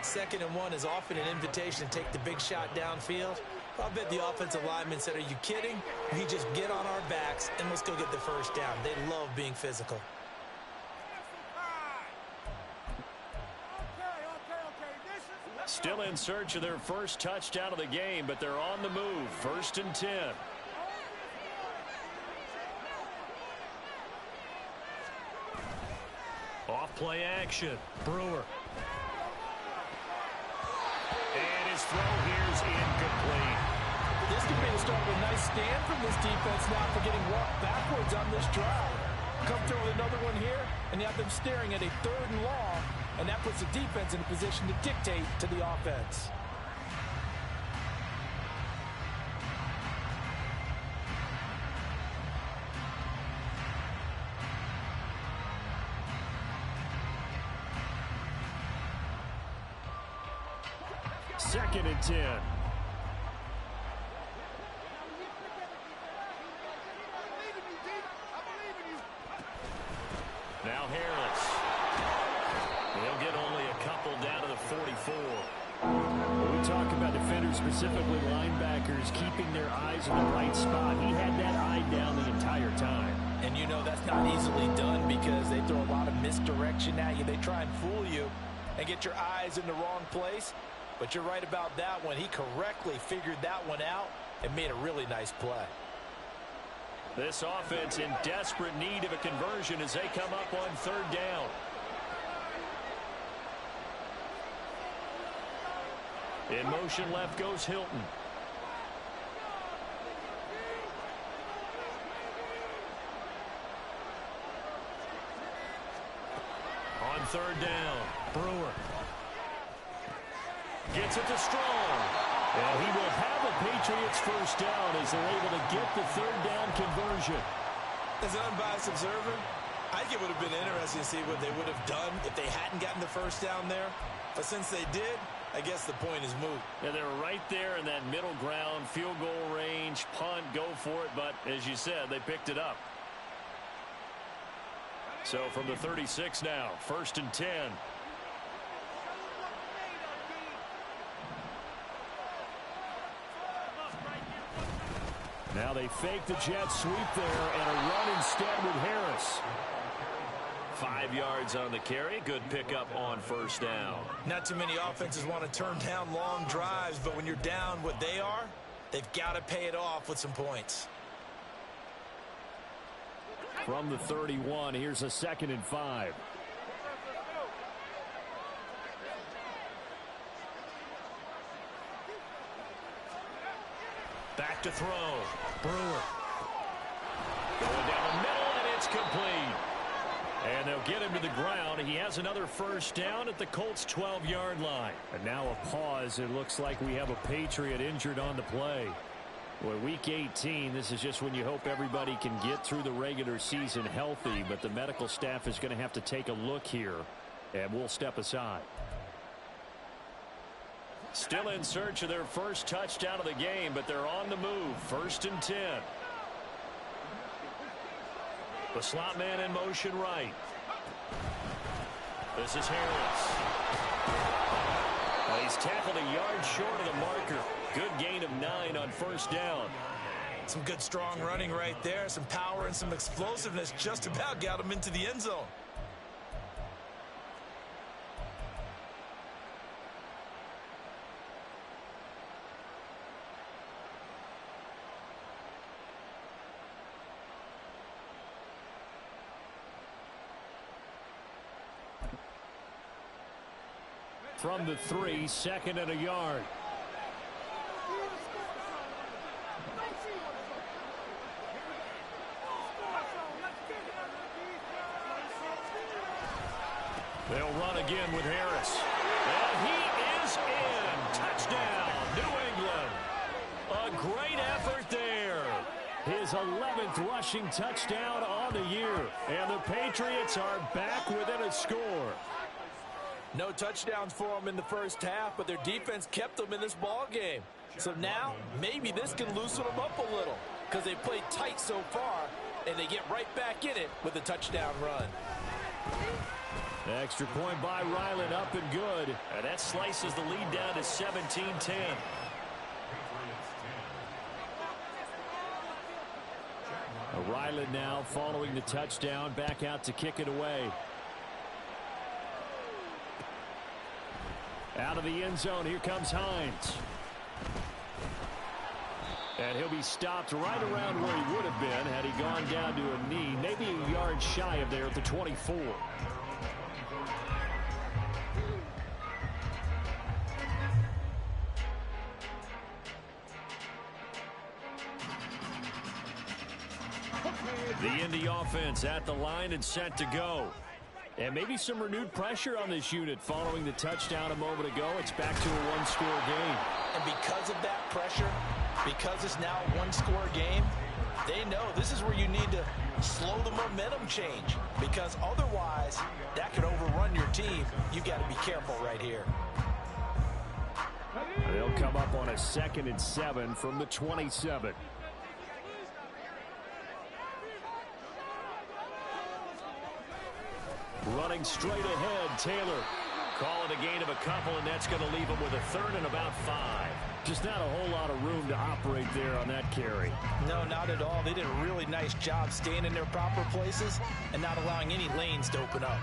2nd and 1 is often an invitation to take the big shot downfield. I bet the offensive lineman said, "Are you kidding? We just get on our backs and let's go get the 1st down." They love being physical. Still in search of their first touchdown of the game, but they're on the move. 1st and 10. Off play action. Brewer. And his throw here's incomplete. This could be the start of a nice stand from this defense now for getting walked backwards on this drive. Come through with another one here, and you have them staring at a 3rd and long, and that puts the defense in a position to dictate to the offense. Second and 10. Now Harris. He'll get only a couple down to the 44. When we talk about defenders, specifically linebackers, keeping their eyes in the right spot, he had that eye down the entire time. And you know that's not easily done because they throw a lot of misdirection at you. They try and fool you and get your eyes in the wrong place. But you're right about that one. He correctly figured that one out and made a really nice play. This offense in desperate need of a conversion as they come up on 3rd down. In motion left goes Hilton. On 3rd down, Brewer. Gets it to Strong. And he will have a Patriots first down as they're able to get the 3rd down conversion. As an unbiased observer, I think it would have been interesting to see what they would have done if they hadn't gotten the first down there. But since they did, I guess the point is moot. Yeah, they're right there in that middle ground, field goal range, punt, go for it. But as you said, they picked it up. So from the 36 now, 1st and 10. Now they fake the jet sweep there and a run instead with Harris. 5 yards on the carry. Good pickup on 1st down. Not too many offenses want to turn down long drives, but when you're down what they are, they've got to pay it off with some points. From the 31, here's a 2nd and 5. Back to throw. Brewer. Going down the middle, and it's complete. And they'll get him to the ground. He has another first down at the Colts' 12-yard line. And now a pause. It looks like we have a Patriot injured on the play. Boy, week 18, this is just when you hope everybody can get through the regular season healthy, but the medical staff is going to have to take a look here, and we'll step aside. Still in search of their first touchdown of the game, but they're on the move. 1st and 10. The slot man in motion right. This is Harris. He's tackled a yard short of the marker. Good gain of 9 on 1st down. Some good strong running right there. Some power and some explosiveness just about got him into the end zone. From the 3, 2nd and a yard. They'll run again with Harris. And he is in. Touchdown, New England. A great effort there. His 11th rushing touchdown on the year. And the Patriots are back within a score. No touchdowns for them in the first half, but their defense kept them in this ball game. So now, maybe this can loosen them up a little because they played tight so far, and they get right back in it with a touchdown run. Extra point by Ryland, up and good. And that slices the lead down to 17-10. Ryland now following the touchdown, back out to kick it away. Out of the end zone, here comes Hines. And he'll be stopped right around where he would have been had he gone down to a knee, maybe a yard shy of there at the 24. The Indy offense at the line and set to go. And maybe some renewed pressure on this unit following the touchdown a moment ago. It's back to a one-score game. And because of that pressure, because it's now a one-score game, they know this is where you need to slow the momentum change, because otherwise that could overrun your team. You got to be careful right here. They'll come up on a 2nd and 7 from the 27. Running straight ahead, Taylor. Call it a gain of a couple, and that's going to leave him with a 3rd and about 5. Just not a whole lot of room to operate there on that carry. No, not at all. They did a really nice job staying in their proper places and not allowing any lanes to open up.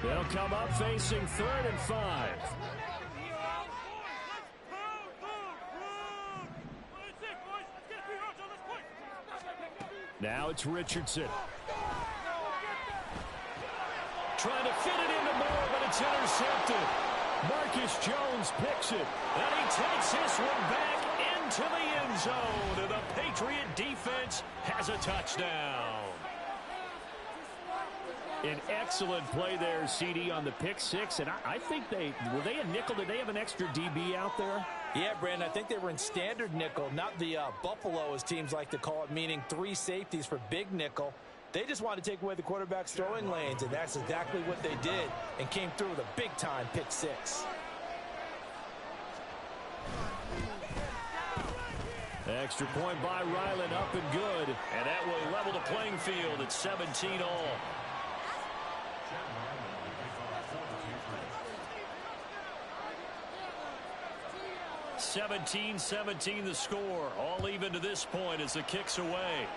They'll come up facing 3rd and 5. Now it's Richardson. Trying to fit it into Moore, but it's intercepted. Marcus Jones picks it, and he takes this one back into the end zone. And the Patriot defense has a touchdown. An excellent play there, CD, on the pick six. And I think were they a nickel? Did they have an extra DB out there? Yeah, Brandon, I think they were in standard nickel, not the Buffalo, as teams like to call it, meaning 3 safeties for big nickel. They just wanted to take away the quarterback's throwing lanes, and that's exactly what they did, and came through with a big-time pick six. Extra point by Ryland, up and good. And that will level the playing field at 17 all. (17-17) the score. All even to this point as the kick's away.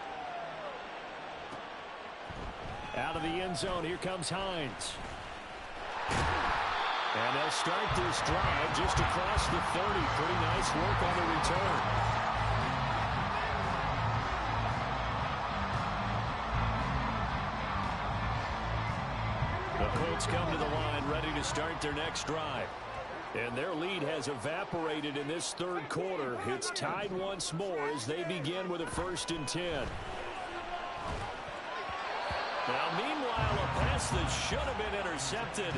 Out of the end zone, here comes Hines. And they'll start this drive just across the 30. Pretty nice work on the return. The Colts come to the line, ready to start their next drive. And their lead has evaporated in this 3rd quarter. It's tied once more as they begin with a 1st and 10. Now, meanwhile, a pass that should have been intercepted,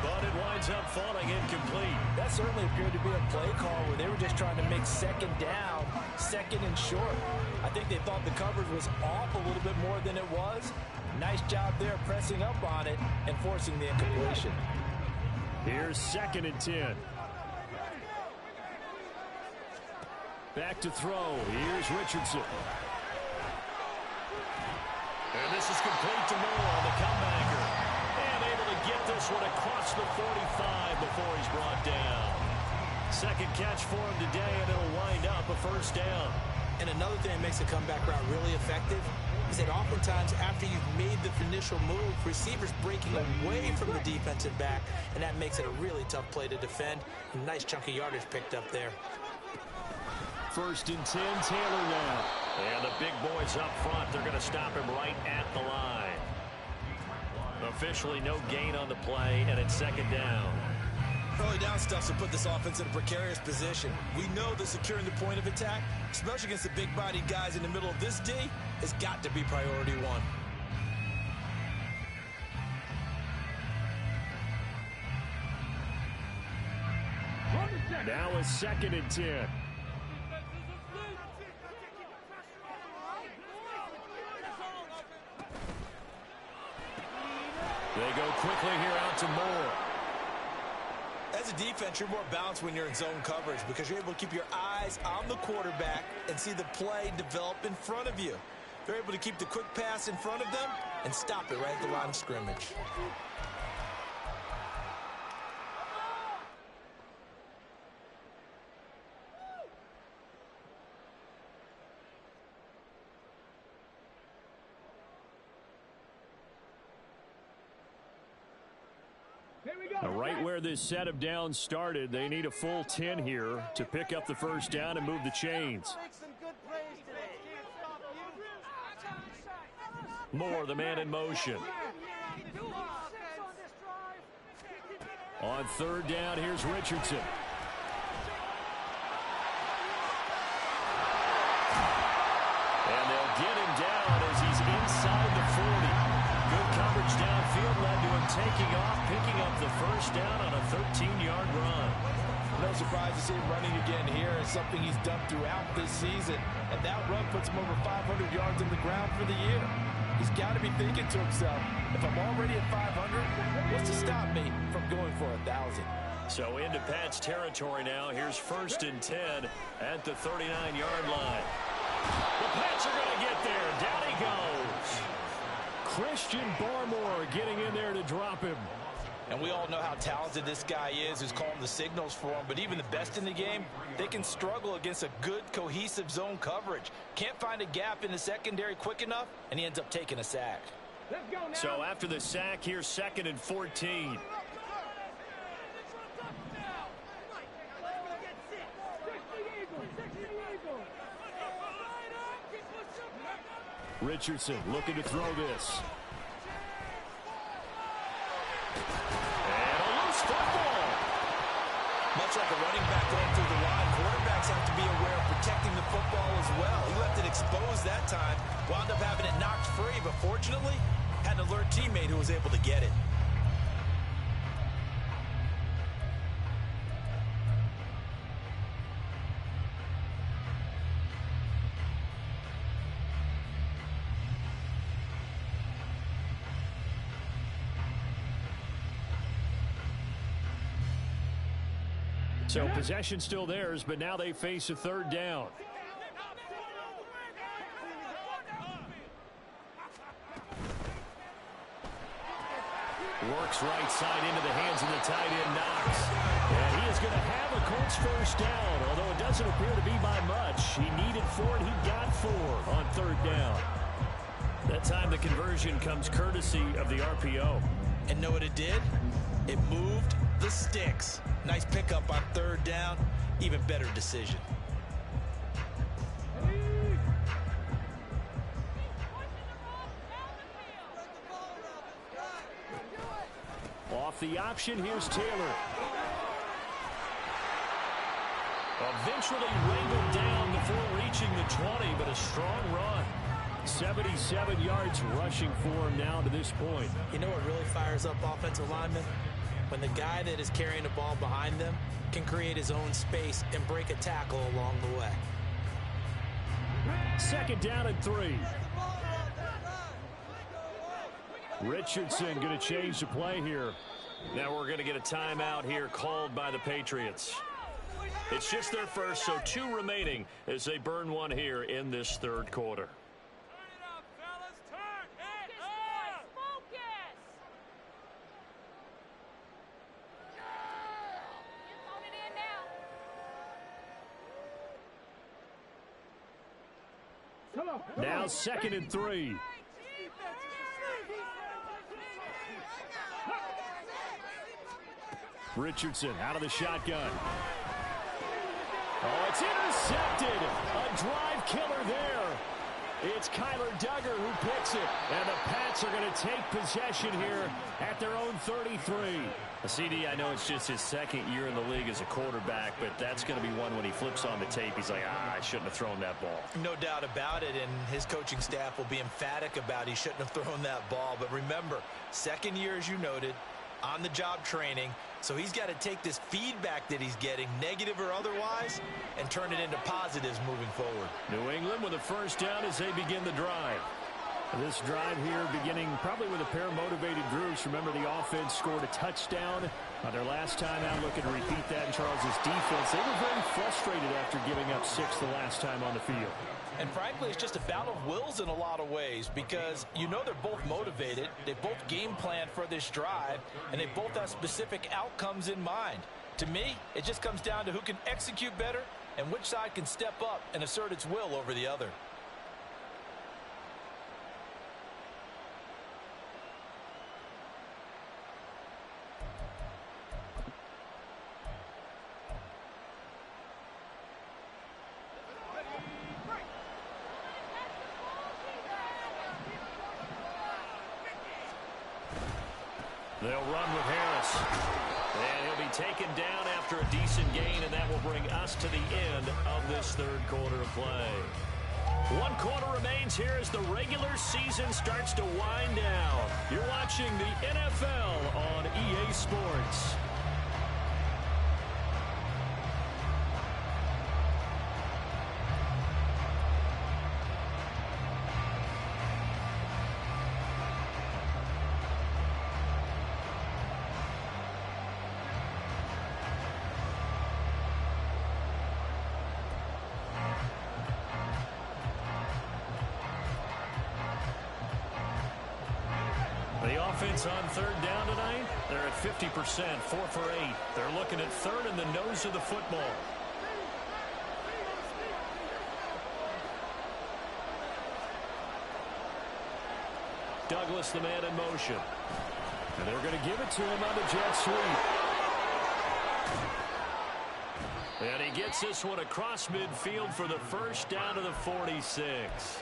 but it winds up falling incomplete. That certainly appeared to be a play call where they were just trying to make 2nd down, 2nd and short. I think they thought the coverage was off a little bit more than it was. Nice job there pressing up on it and forcing the incompletion. Here's 2nd and 10. Back to throw. Here's Richardson. And this is complete to Moore on the comebacker. And able to get this one across the 45 before he's brought down. 2nd catch for him today, and it'll wind up a 1st down. And another thing that makes a comeback route really effective is that oftentimes after you've made the initial move, receivers breaking away from the defensive back, and that makes it a really tough play to defend. A nice chunk of yardage picked up there. 1st and 10, Taylor now. And the big boys up front, they're going to stop him right at the line. Officially no gain on the play, and it's 2nd down. Early down stuff to put this offense in a precarious position. We know that securing the point of attack, especially against the big-bodied guys in the middle of this D, has got to be priority 1. Now a 2nd and 10. They go quickly here out to Moore. As a defense, you're more balanced when you're in zone coverage because you're able to keep your eyes on the quarterback and see the play develop in front of you. They're able to keep the quick pass in front of them and stop it right at the line of scrimmage. Right where this set of downs started, they need a full 10 here to pick up the 1st down and move the chains. Moore, the man in motion. On 3rd down, here's Richardson. get him down as he's inside the 40. Good coverage downfield led to him taking off, picking up the first down on a 13-yard run. No surprise to see him running again here. It's something he's done throughout this season. And that run puts him over 500 yards in the ground for the year. He's got to be thinking to himself, if I'm already at 500, what's to stop me from going for 1,000? So into Pat's territory now. Here's 1st and 10 at the 39-yard line. The Pats are going to get there. Down he goes. Christian Barmore getting in there to drop him. And we all know how talented this guy is who's calling the signals for him. But even the best in the game, they can struggle against a good, cohesive zone coverage. Can't find a gap in the secondary quick enough, and he ends up taking a sack. So after the sack, here's 2nd and 14. Richardson looking to throw this. And a loose football. Much like a running back going through the line, quarterbacks have to be aware of protecting the football as well. He left it exposed that time, wound up having it knocked free, but fortunately, had an alert teammate who was able to get it. So possession still theirs, but now they face a 3rd down. Works right side into the hands of the tight end, Knox. And he is going to have a Colts 1st down, although it doesn't appear to be by much. He needed 4, and he got 4 on 3rd down. That time the conversion comes courtesy of the RPO. And know what it did? It moved the sticks. Nice pickup on 3rd down. Even better decision. Off the option, here's Taylor. Eventually wrangled down before reaching the 20, but a strong run. 77 yards rushing for him now to this point. You know what really fires up offensive linemen? When the guy that is carrying the ball behind them can create his own space and break a tackle along the way. 2nd down and 3. Richardson going to change the play here. Now we're going to get a timeout here called by the Patriots. It's just their first, so 2 remaining as they burn one here in this 3rd quarter. Now 2nd and 3. Richardson out of the shotgun. Oh, it's intercepted. A drive killer there. It's Kyler Duggar who picks it. And the Pats are going to take possession here at their own 33. CD, I know it's just his 2nd year in the league as a quarterback, but that's going to be one when he flips on the tape. He's like, I shouldn't have thrown that ball. No doubt about it, and his coaching staff will be emphatic about he shouldn't have thrown that ball. But remember, 2nd year, as you noted, on-the-job training, so he's got to take this feedback that he's getting, negative or otherwise, and turn it into positives moving forward. New England with a 1st down as they begin the drive. This drive here beginning probably with a pair of motivated groups. Remember, the offense scored a touchdown on their last time out, looking to repeat that in Charles's defense. They were very frustrated after giving up 6 the last time on the field. And frankly, it's just a battle of wills in a lot of ways, because you know they're both motivated, they both game plan for this drive, and they both have specific outcomes in mind. To me, it just comes down to who can execute better and which side can step up and assert its will over the other. They'll run with Harris. And he'll be taken down after a decent gain, and that will bring us to the end of this 3rd quarter of play. One quarter remains here as the regular season starts to wind down. You're watching the NFL on EA Sports. The offense on third down tonight, they're at 50%, 4 for 8. They're looking at third in the nose of the football. Douglas, the man in motion. And they're going to give it to him on the jet sweep. And he gets this one across midfield for the first down of the 46.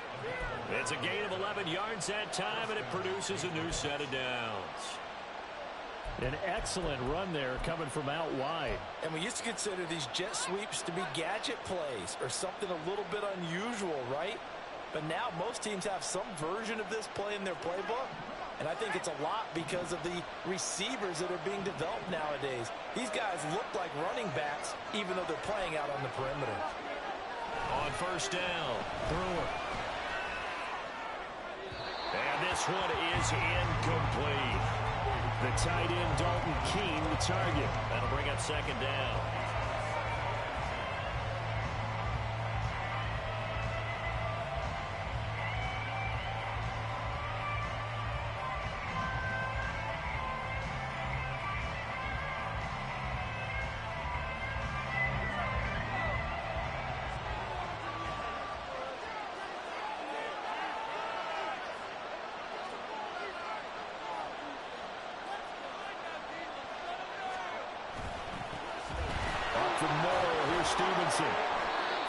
It's a gain of 11 yards that time, and it produces a new set of downs. An excellent run there coming from out wide. And we used to consider these jet sweeps to be gadget plays or something a little bit unusual, right? But now most teams have some version of this play in their playbook. And I think it's a lot because of the receivers that are being developed nowadays. These guys look like running backs even though they're playing out on the perimeter. On first down, Brewer. And this one is incomplete. The tight end, Dalton Keene, the target. That'll bring up second down. Stevenson.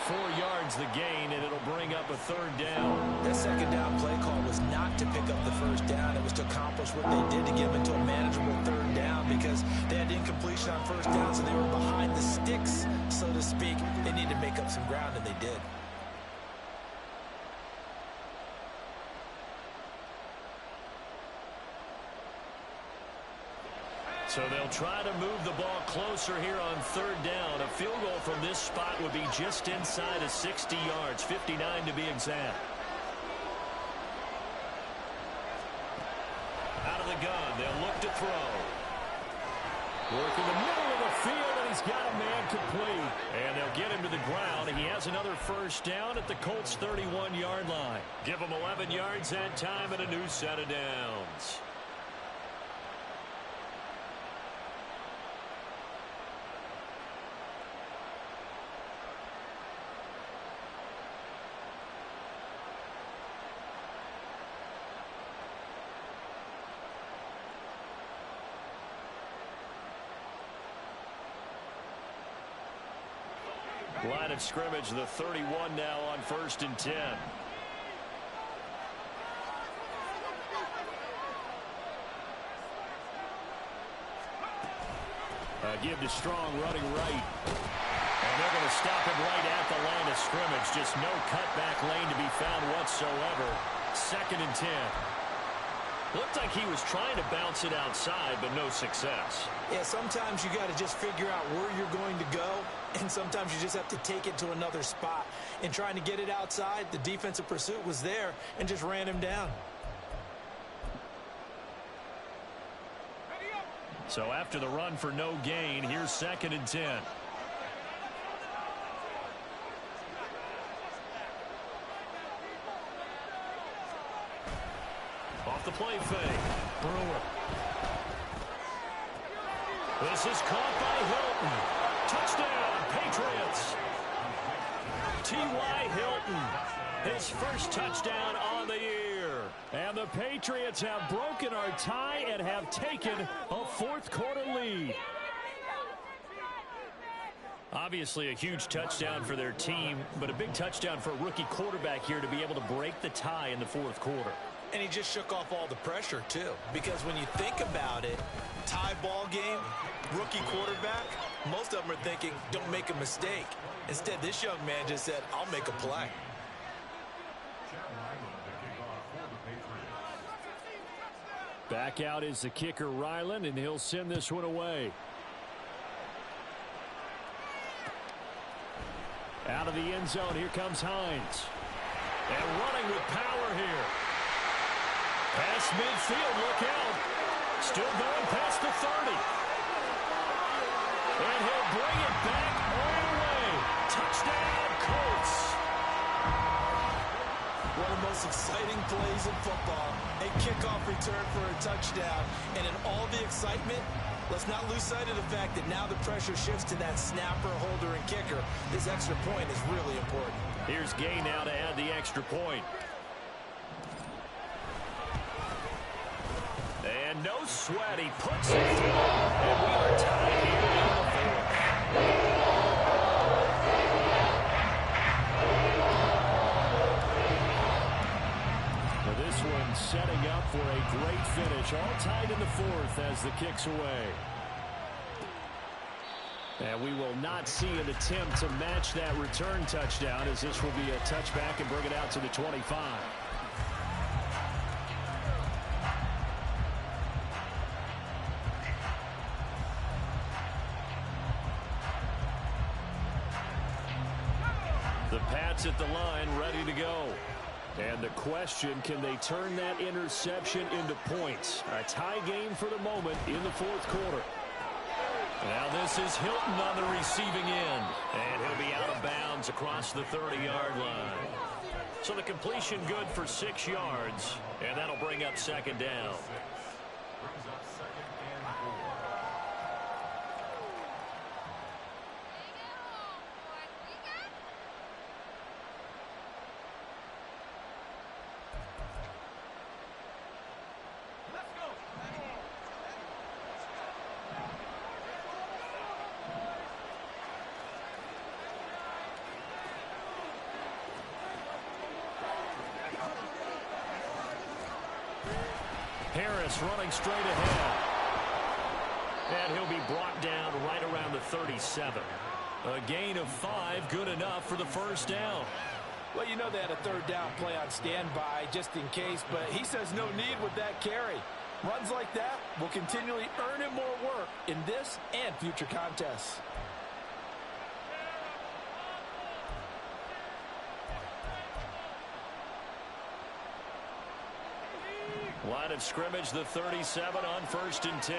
4 yards the gain, and it'll bring up a third down. That second down play call was not to pick up the first down. It was to accomplish what they did to get them into a manageable third down because they had incompletion on first down, so they were behind the sticks, so to speak. They needed to make up some ground, and they did. So they'll try to move the ball closer here on third down. A field goal from this spot would be just inside of 60 yards, 59 to be exact. Out of the gun, they'll look to throw. Work in the middle of the field, and he's got a man complete. And they'll get him to the ground. He has another first down at the Colts' 31-yard line. Give him 11 yards that time and a new set of downs. Line of scrimmage, the 31 now on 1st and 10. Give to Strong running right. And they're going to stop him right at the line of scrimmage. Just no cutback lane to be found whatsoever. 2nd and 10. Looked like he was trying to bounce it outside, but no success. Yeah, sometimes you got to just figure out where you're going to go, and sometimes you just have to take it to another spot. And trying to get it outside, the defensive pursuit was there and just ran him down. So after the run for no gain, here's 2nd and 10. Off the play fake. Brewer. This is caught by Hilton. Touchdown, Patriots. T.Y. Hilton, his first touchdown on the year. And the Patriots have broken our tie and have taken a 4th quarter lead. Obviously a huge touchdown for their team, but a big touchdown for a rookie quarterback here to be able to break the tie in the 4th quarter. And he just shook off all the pressure, too. Because when you think about it, tie ball game, rookie quarterback, most of them are thinking, don't make a mistake. Instead, this young man just said, I'll make a play. Back out is the kicker, Ryland, and he'll send this one away. Out of the end zone, here comes Hines. And running with power here. Past midfield, look out. Still going past the 30. And he'll bring it back all the way. Touchdown, Colts. One of the most exciting plays in football. A kickoff return for a touchdown. And in all the excitement, let's not lose sight of the fact that now the pressure shifts to that snapper, holder, and kicker. This extra point is really important. Here's Gay now to add the extra point. And no sweat, he puts it through. And we are tied here in the fourth. Now this one setting up for a great finish. All tied in the fourth as the kick's away. And we will not see an attempt to match that return touchdown, as this will be a touchback and bring it out to the 25. The Pats at the line, ready to go. And the question, can they turn that interception into points? A tie game for the moment in the fourth quarter. Now this is Hilton on the receiving end. And he'll be out of bounds across the 30-yard line. So the completion good for 6 yards. And that'll bring up second down. Harris running straight ahead. And he'll be brought down right around the 37. A gain of 5, good enough for the first down. Well, you know they had a third down play on standby just in case, but he says no need with that carry. Runs like that will continually earn him more work in this and future contests. Line of scrimmage, the 37 on 1st and 10.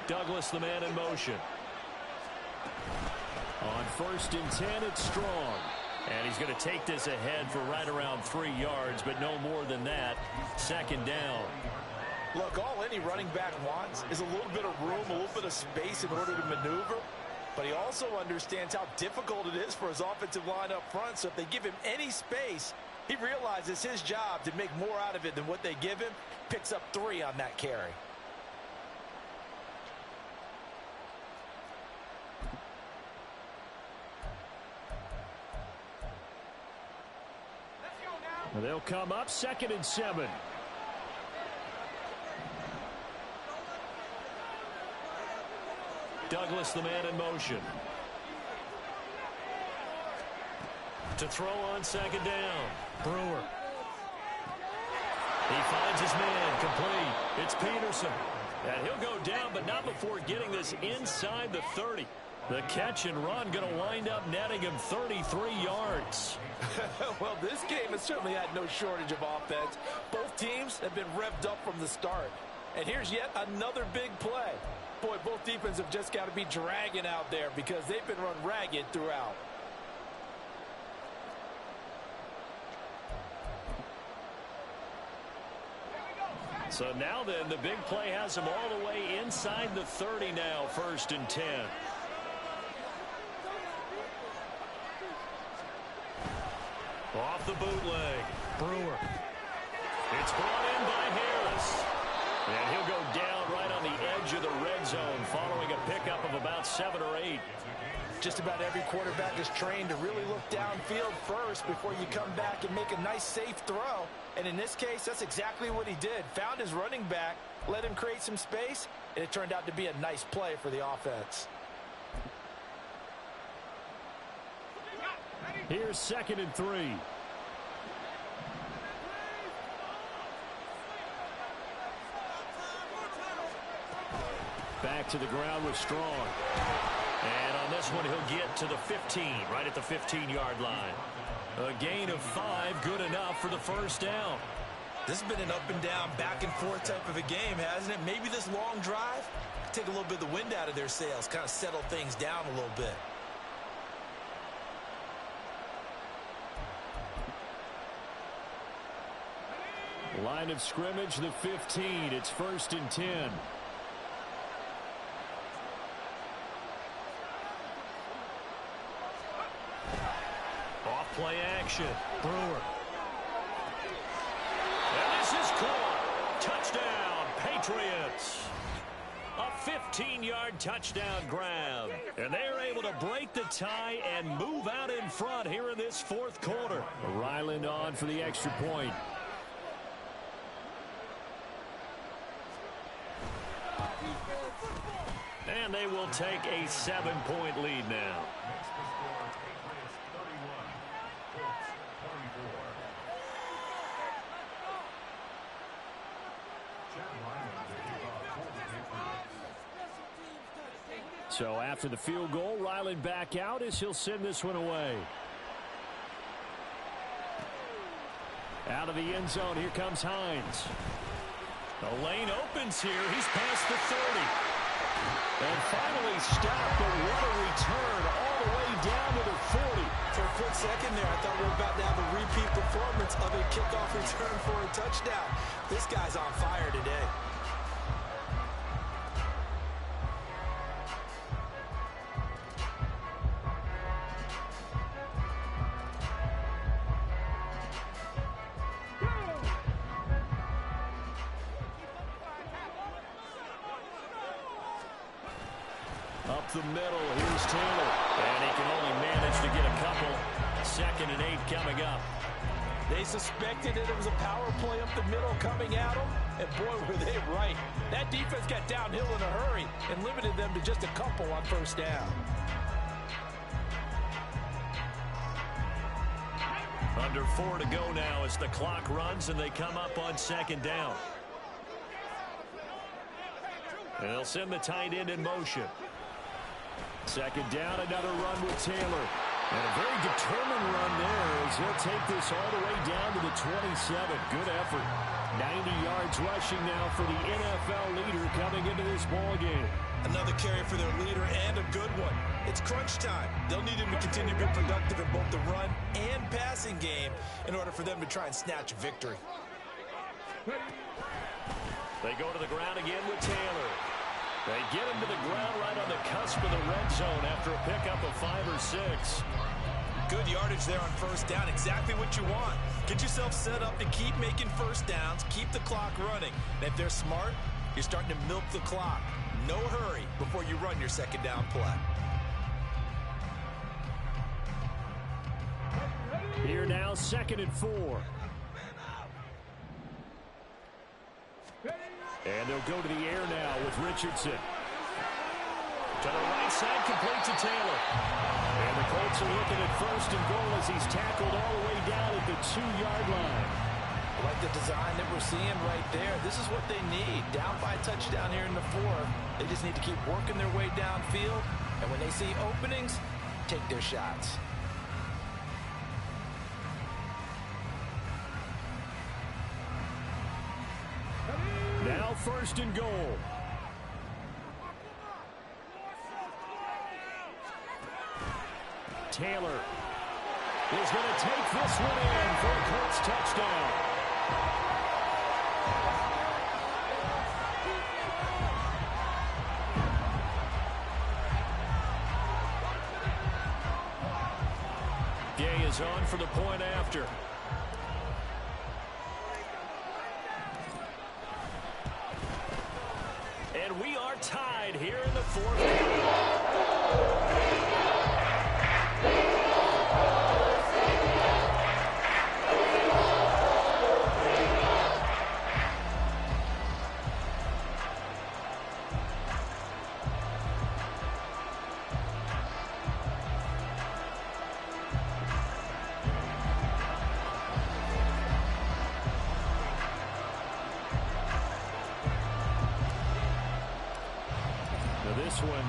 Douglas, the man in motion. On 1st and 10, it's Strong. And he's going to take this ahead for right around 3 yards, but no more than that. Second down. Look, all any running back wants is a little bit of room, a little bit of space in order to maneuver. But he also understands how difficult it is for his offensive line up front. So if they give him any space, he realizes his job to make more out of it than what they give him. Picks up 3 on that carry. They'll come up 2nd and 7. Douglas, the man in motion. To throw on 2nd down. Brewer. He finds his man, complete. It's Peterson. And he'll go down, but not before getting this inside the 30. The catch and run going to wind up netting him 33 yards. Well, this game has certainly had no shortage of offense. Both teams have been revved up from the start. And here's yet another big play. Boy, both defenses have just got to be dragging out there because they've been run ragged throughout. So now then, the big play has them all the way inside the 30 now, 1st and 10. Off the bootleg. Brewer. It's brought in by Harris. And he'll go down right on the edge of the red zone following a pickup of about 7 or 8. Just about every quarterback is trained to really look downfield first before you come back and make a nice, safe throw. And in this case, that's exactly what he did. Found his running back, let him create some space, and it turned out to be a nice play for the offense. Here's 2nd and 3. back to the ground with Strong. And on this one, he'll get to the 15, right at the 15-yard line. A gain of 5, good enough for the first down. This has been an up-and-down, back-and-forth type of a game, hasn't it? Maybe this long drive take a little bit of the wind out of their sails, kind of settle things down a little bit. Line of scrimmage, the 15. It's 1st and 10. Off play action. Brewer. And this is caught. Touchdown, Patriots. A 15-yard touchdown grab. And they're able to break the tie and move out in front here in this 4th quarter. Ryland on for the extra point. And they will take a 7-point lead now. So after the field goal, Ryland back out as he'll send this one away. Out of the end zone, here comes Hines. The lane opens here. He's past the 30. And finally stopped, but what a return all the way down to the 40. For a quick second there, I thought we were about to have a repeat performance of a kickoff return for a touchdown. This guy's on fire today. Up the middle, here's Taylor. And he can only manage to get a couple. 2nd and 8 coming up. They suspected that it was a power play up the middle coming at them, and boy, were they right. That defense got downhill in a hurry and limited them to just a couple on 1st down. Under 4 to go now as the clock runs and they come up on 2nd down. And they'll send the tight end in motion. 2nd down, another run with Taylor. And a very determined run there as he'll take this all the way down to the 27. Good effort. 90 yards rushing now for the NFL leader coming into this ball game. Another carry for their leader and a good one. It's crunch time. They'll need him to continue to be productive in both the run and passing game in order for them to try and snatch a victory. They go to the ground again with Taylor. They get him to the ground right on the cusp of the red zone after a pickup of 5 or 6. Good yardage there on 1st down. Exactly what you want. Get yourself set up to keep making 1st downs, keep the clock running. And if they're smart, you're starting to milk the clock. No hurry before you run your 2nd down play. Here now, 2nd and 4. And they'll go to the air now with Richardson. To the right side, complete to Taylor. And the Colts are looking at 1st and goal as he's tackled all the way down at the 2-yard line. I like the design that we're seeing right there. This is what they need. Down by a touchdown here in the 4th. They just need to keep working their way downfield. And when they see openings, take their shots. Now 1st and goal. Taylor is going to take this one in for a Colts touchdown. Gay is on for the point after. And we are tied here in the 4th quarter.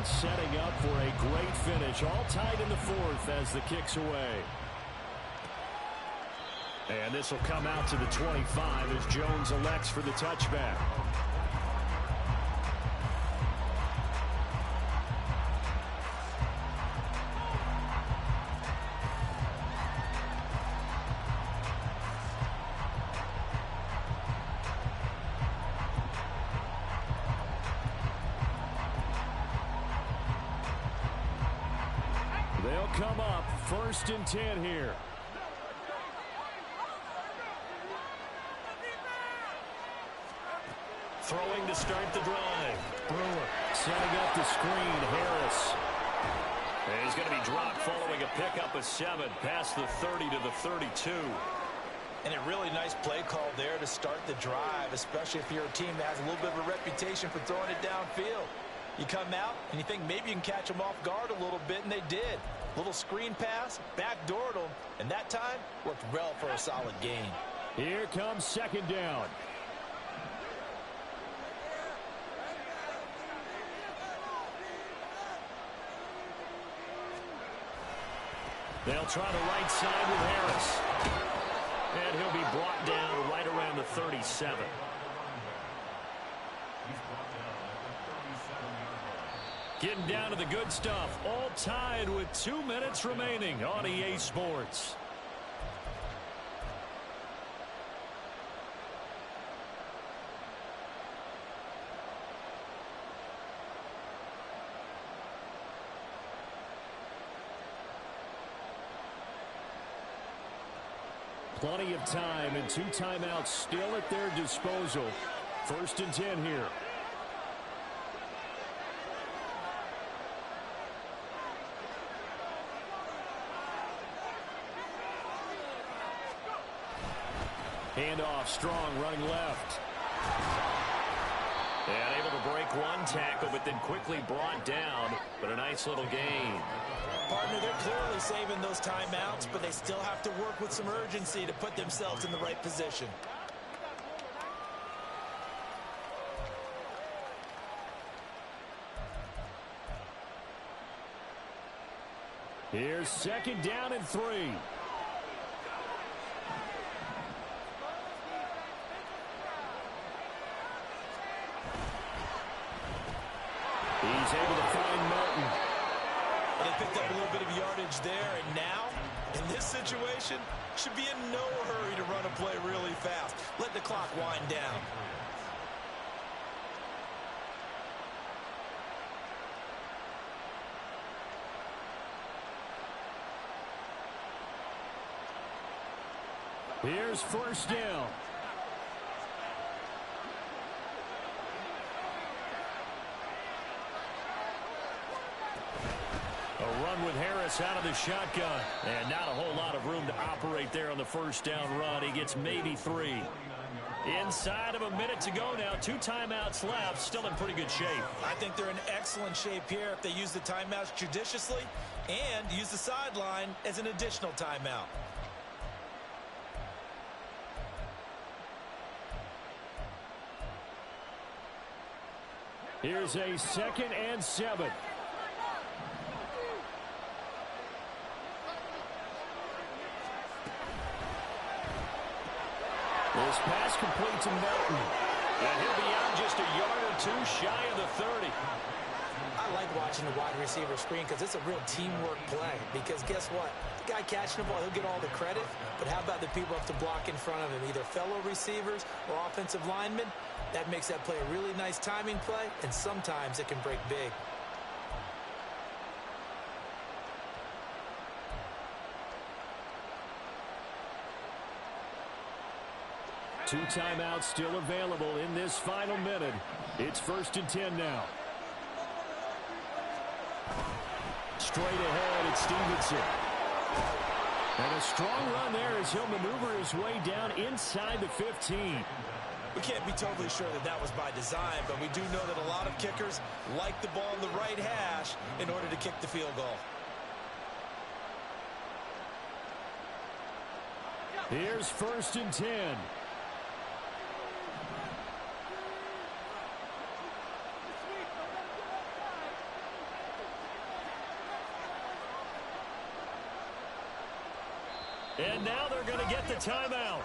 And setting up for a great finish. All tied in the fourth as the kick's away. And this will come out to the 25 as Jones elects for the touchback. They'll come up 1st and 10 here. Throwing to start the drive. Brewer setting up the screen. Harris. And he's going to be dropped following a pickup of 7 past the 30 to the 32. And a really nice play call there to start the drive, especially if you're a team that has a little bit of a reputation for throwing it downfield. You come out and you think maybe you can catch them off guard a little bit, and they did. Little screen pass, backdoored them, and that time worked well for a solid gain. Here comes 2nd down. They'll try the right side with Harris. And he'll be brought down right around the 37. Getting down to the good stuff. All tied with 2 minutes remaining on EA Sports. Plenty of time and 2 timeouts still at their disposal. 1st and 10 here. Handoff, Strong running left. And able to break 1 tackle, but then quickly brought down. But a nice little gain. Partner, they're clearly saving those timeouts, but they still have to work with some urgency to put themselves in the right position. Here's 2nd down and 3. He's able to find Melton. They picked up a little bit of yardage there, and now, in this situation, should be in no hurry to run a play really fast. Let the clock wind down. Here's 1st down. A run with Harris out of the shotgun. And not a whole lot of room to operate there on the 1st down run. He gets maybe 3. Inside of a minute to go now. 2 timeouts left. Still in pretty good shape. I think they're in excellent shape here if they use the timeouts judiciously and use the sideline as an additional timeout. Here's a 2nd and 7. This pass complete to Melton. And he'll be out just a yard or 2 shy of the 30. I like watching the wide receiver screen because it's a real teamwork play. Because guess what? The guy catching the ball, he'll get all the credit. But how about the people up to block in front of him? Either fellow receivers or offensive linemen. That makes that play a really nice timing play. And sometimes it can break big. Two timeouts still available in this final minute. It's 1st and 10 now. Straight ahead, it's Stevenson. And a strong run there as he'll maneuver his way down inside the 15. We can't be totally sure that that was by design, but we do know that a lot of kickers like the ball in the right hash in order to kick the field goal. Here's 1st and 10. And now they're going to get the timeout.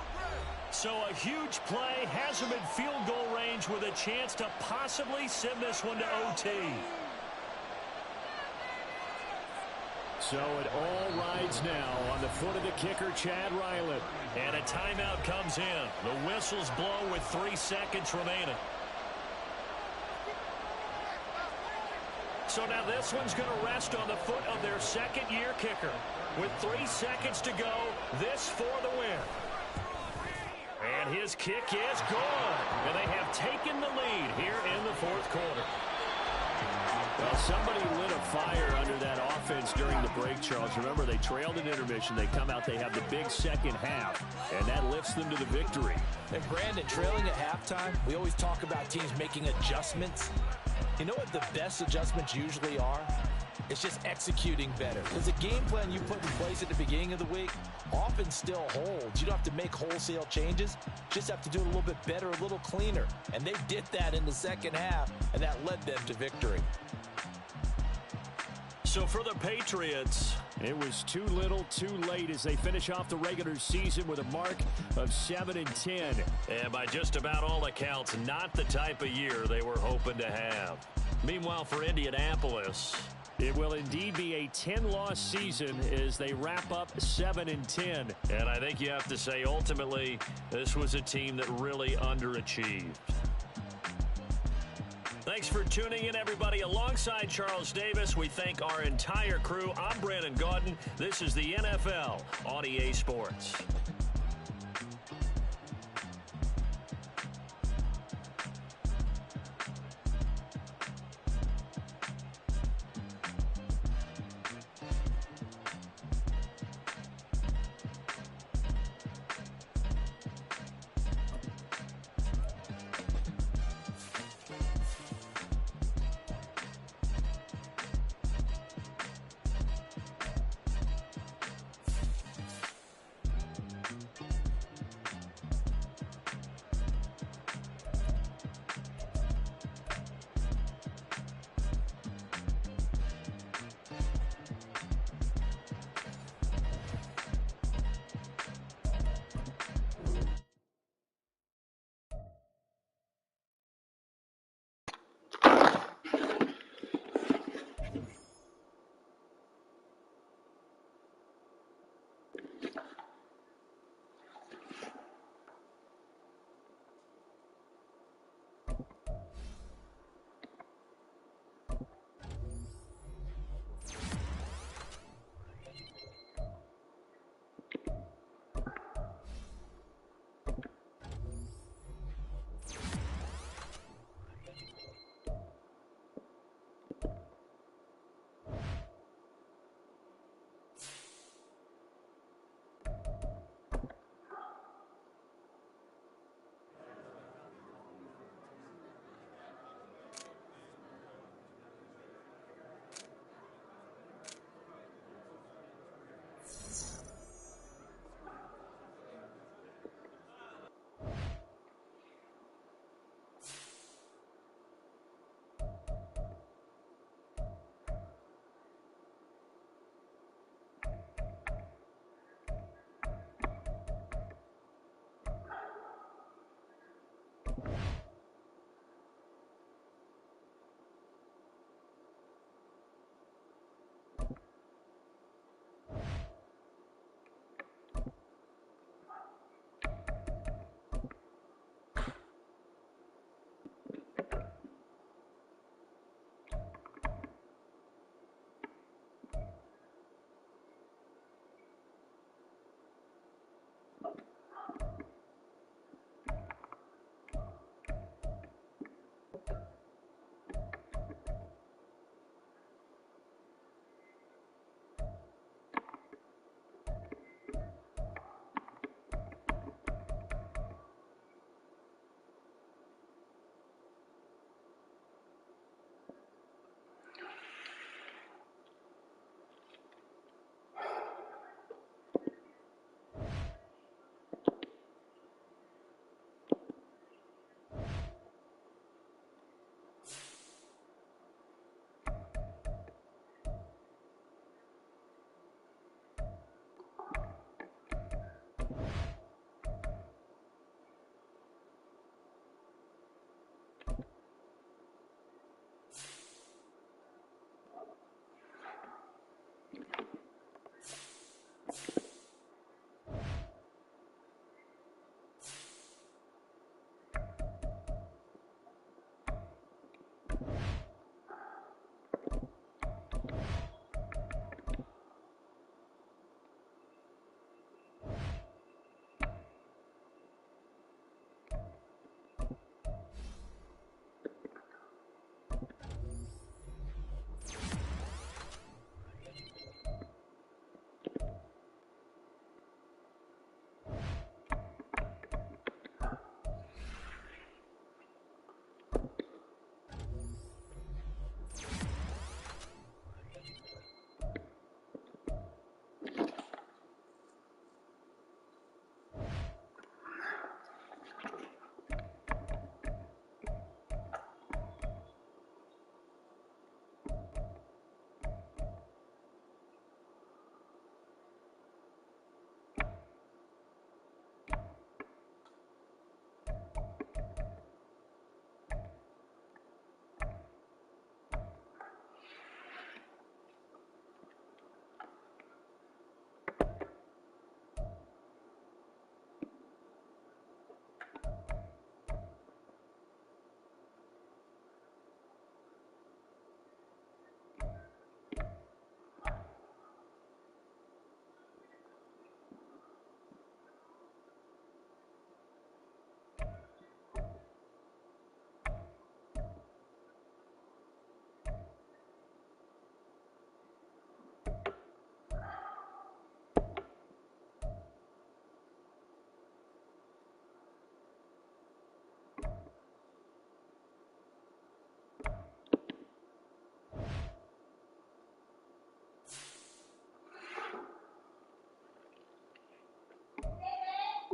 So a huge play has them in field goal range with a chance to possibly send this one to OT. So it all rides now on the foot of the kicker, Chad Ryland. And a timeout comes in. The whistles blow with 3 seconds remaining. So now this one's going to rest on the foot of their second-year kicker. With 3 seconds to go, this for the win. And his kick is good. And they have taken the lead here in the fourth quarter. Well, somebody lit a fire under that offense during the break, Charles. Remember, they trailed in intermission. They come out, they have the big second half, and that lifts them to the victory. And Brandon, trailing at halftime, we always talk about teams making adjustments. You know what the best adjustments usually are? It's just executing better. Because the game plan you put in place at the beginning of the week often still holds. You don't have to make wholesale changes. Just have to do it a little bit better, a little cleaner. And they did that in the second half, and that led them to victory. So for the Patriots, it was too little, too late as they finish off the regular season with a mark of 7-10. And by just about all accounts, not the type of year they were hoping to have. Meanwhile, for Indianapolis, it will indeed be a 10-loss season as they wrap up 7-10. And I think you have to say, ultimately, this was a team that really underachieved. Thanks for tuning in, everybody. Alongside Charles Davis, we thank our entire crew. I'm Brandon Gaudin. This is the NFL on EA Sports.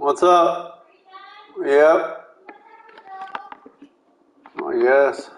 What's up? Yep. Oh, yes.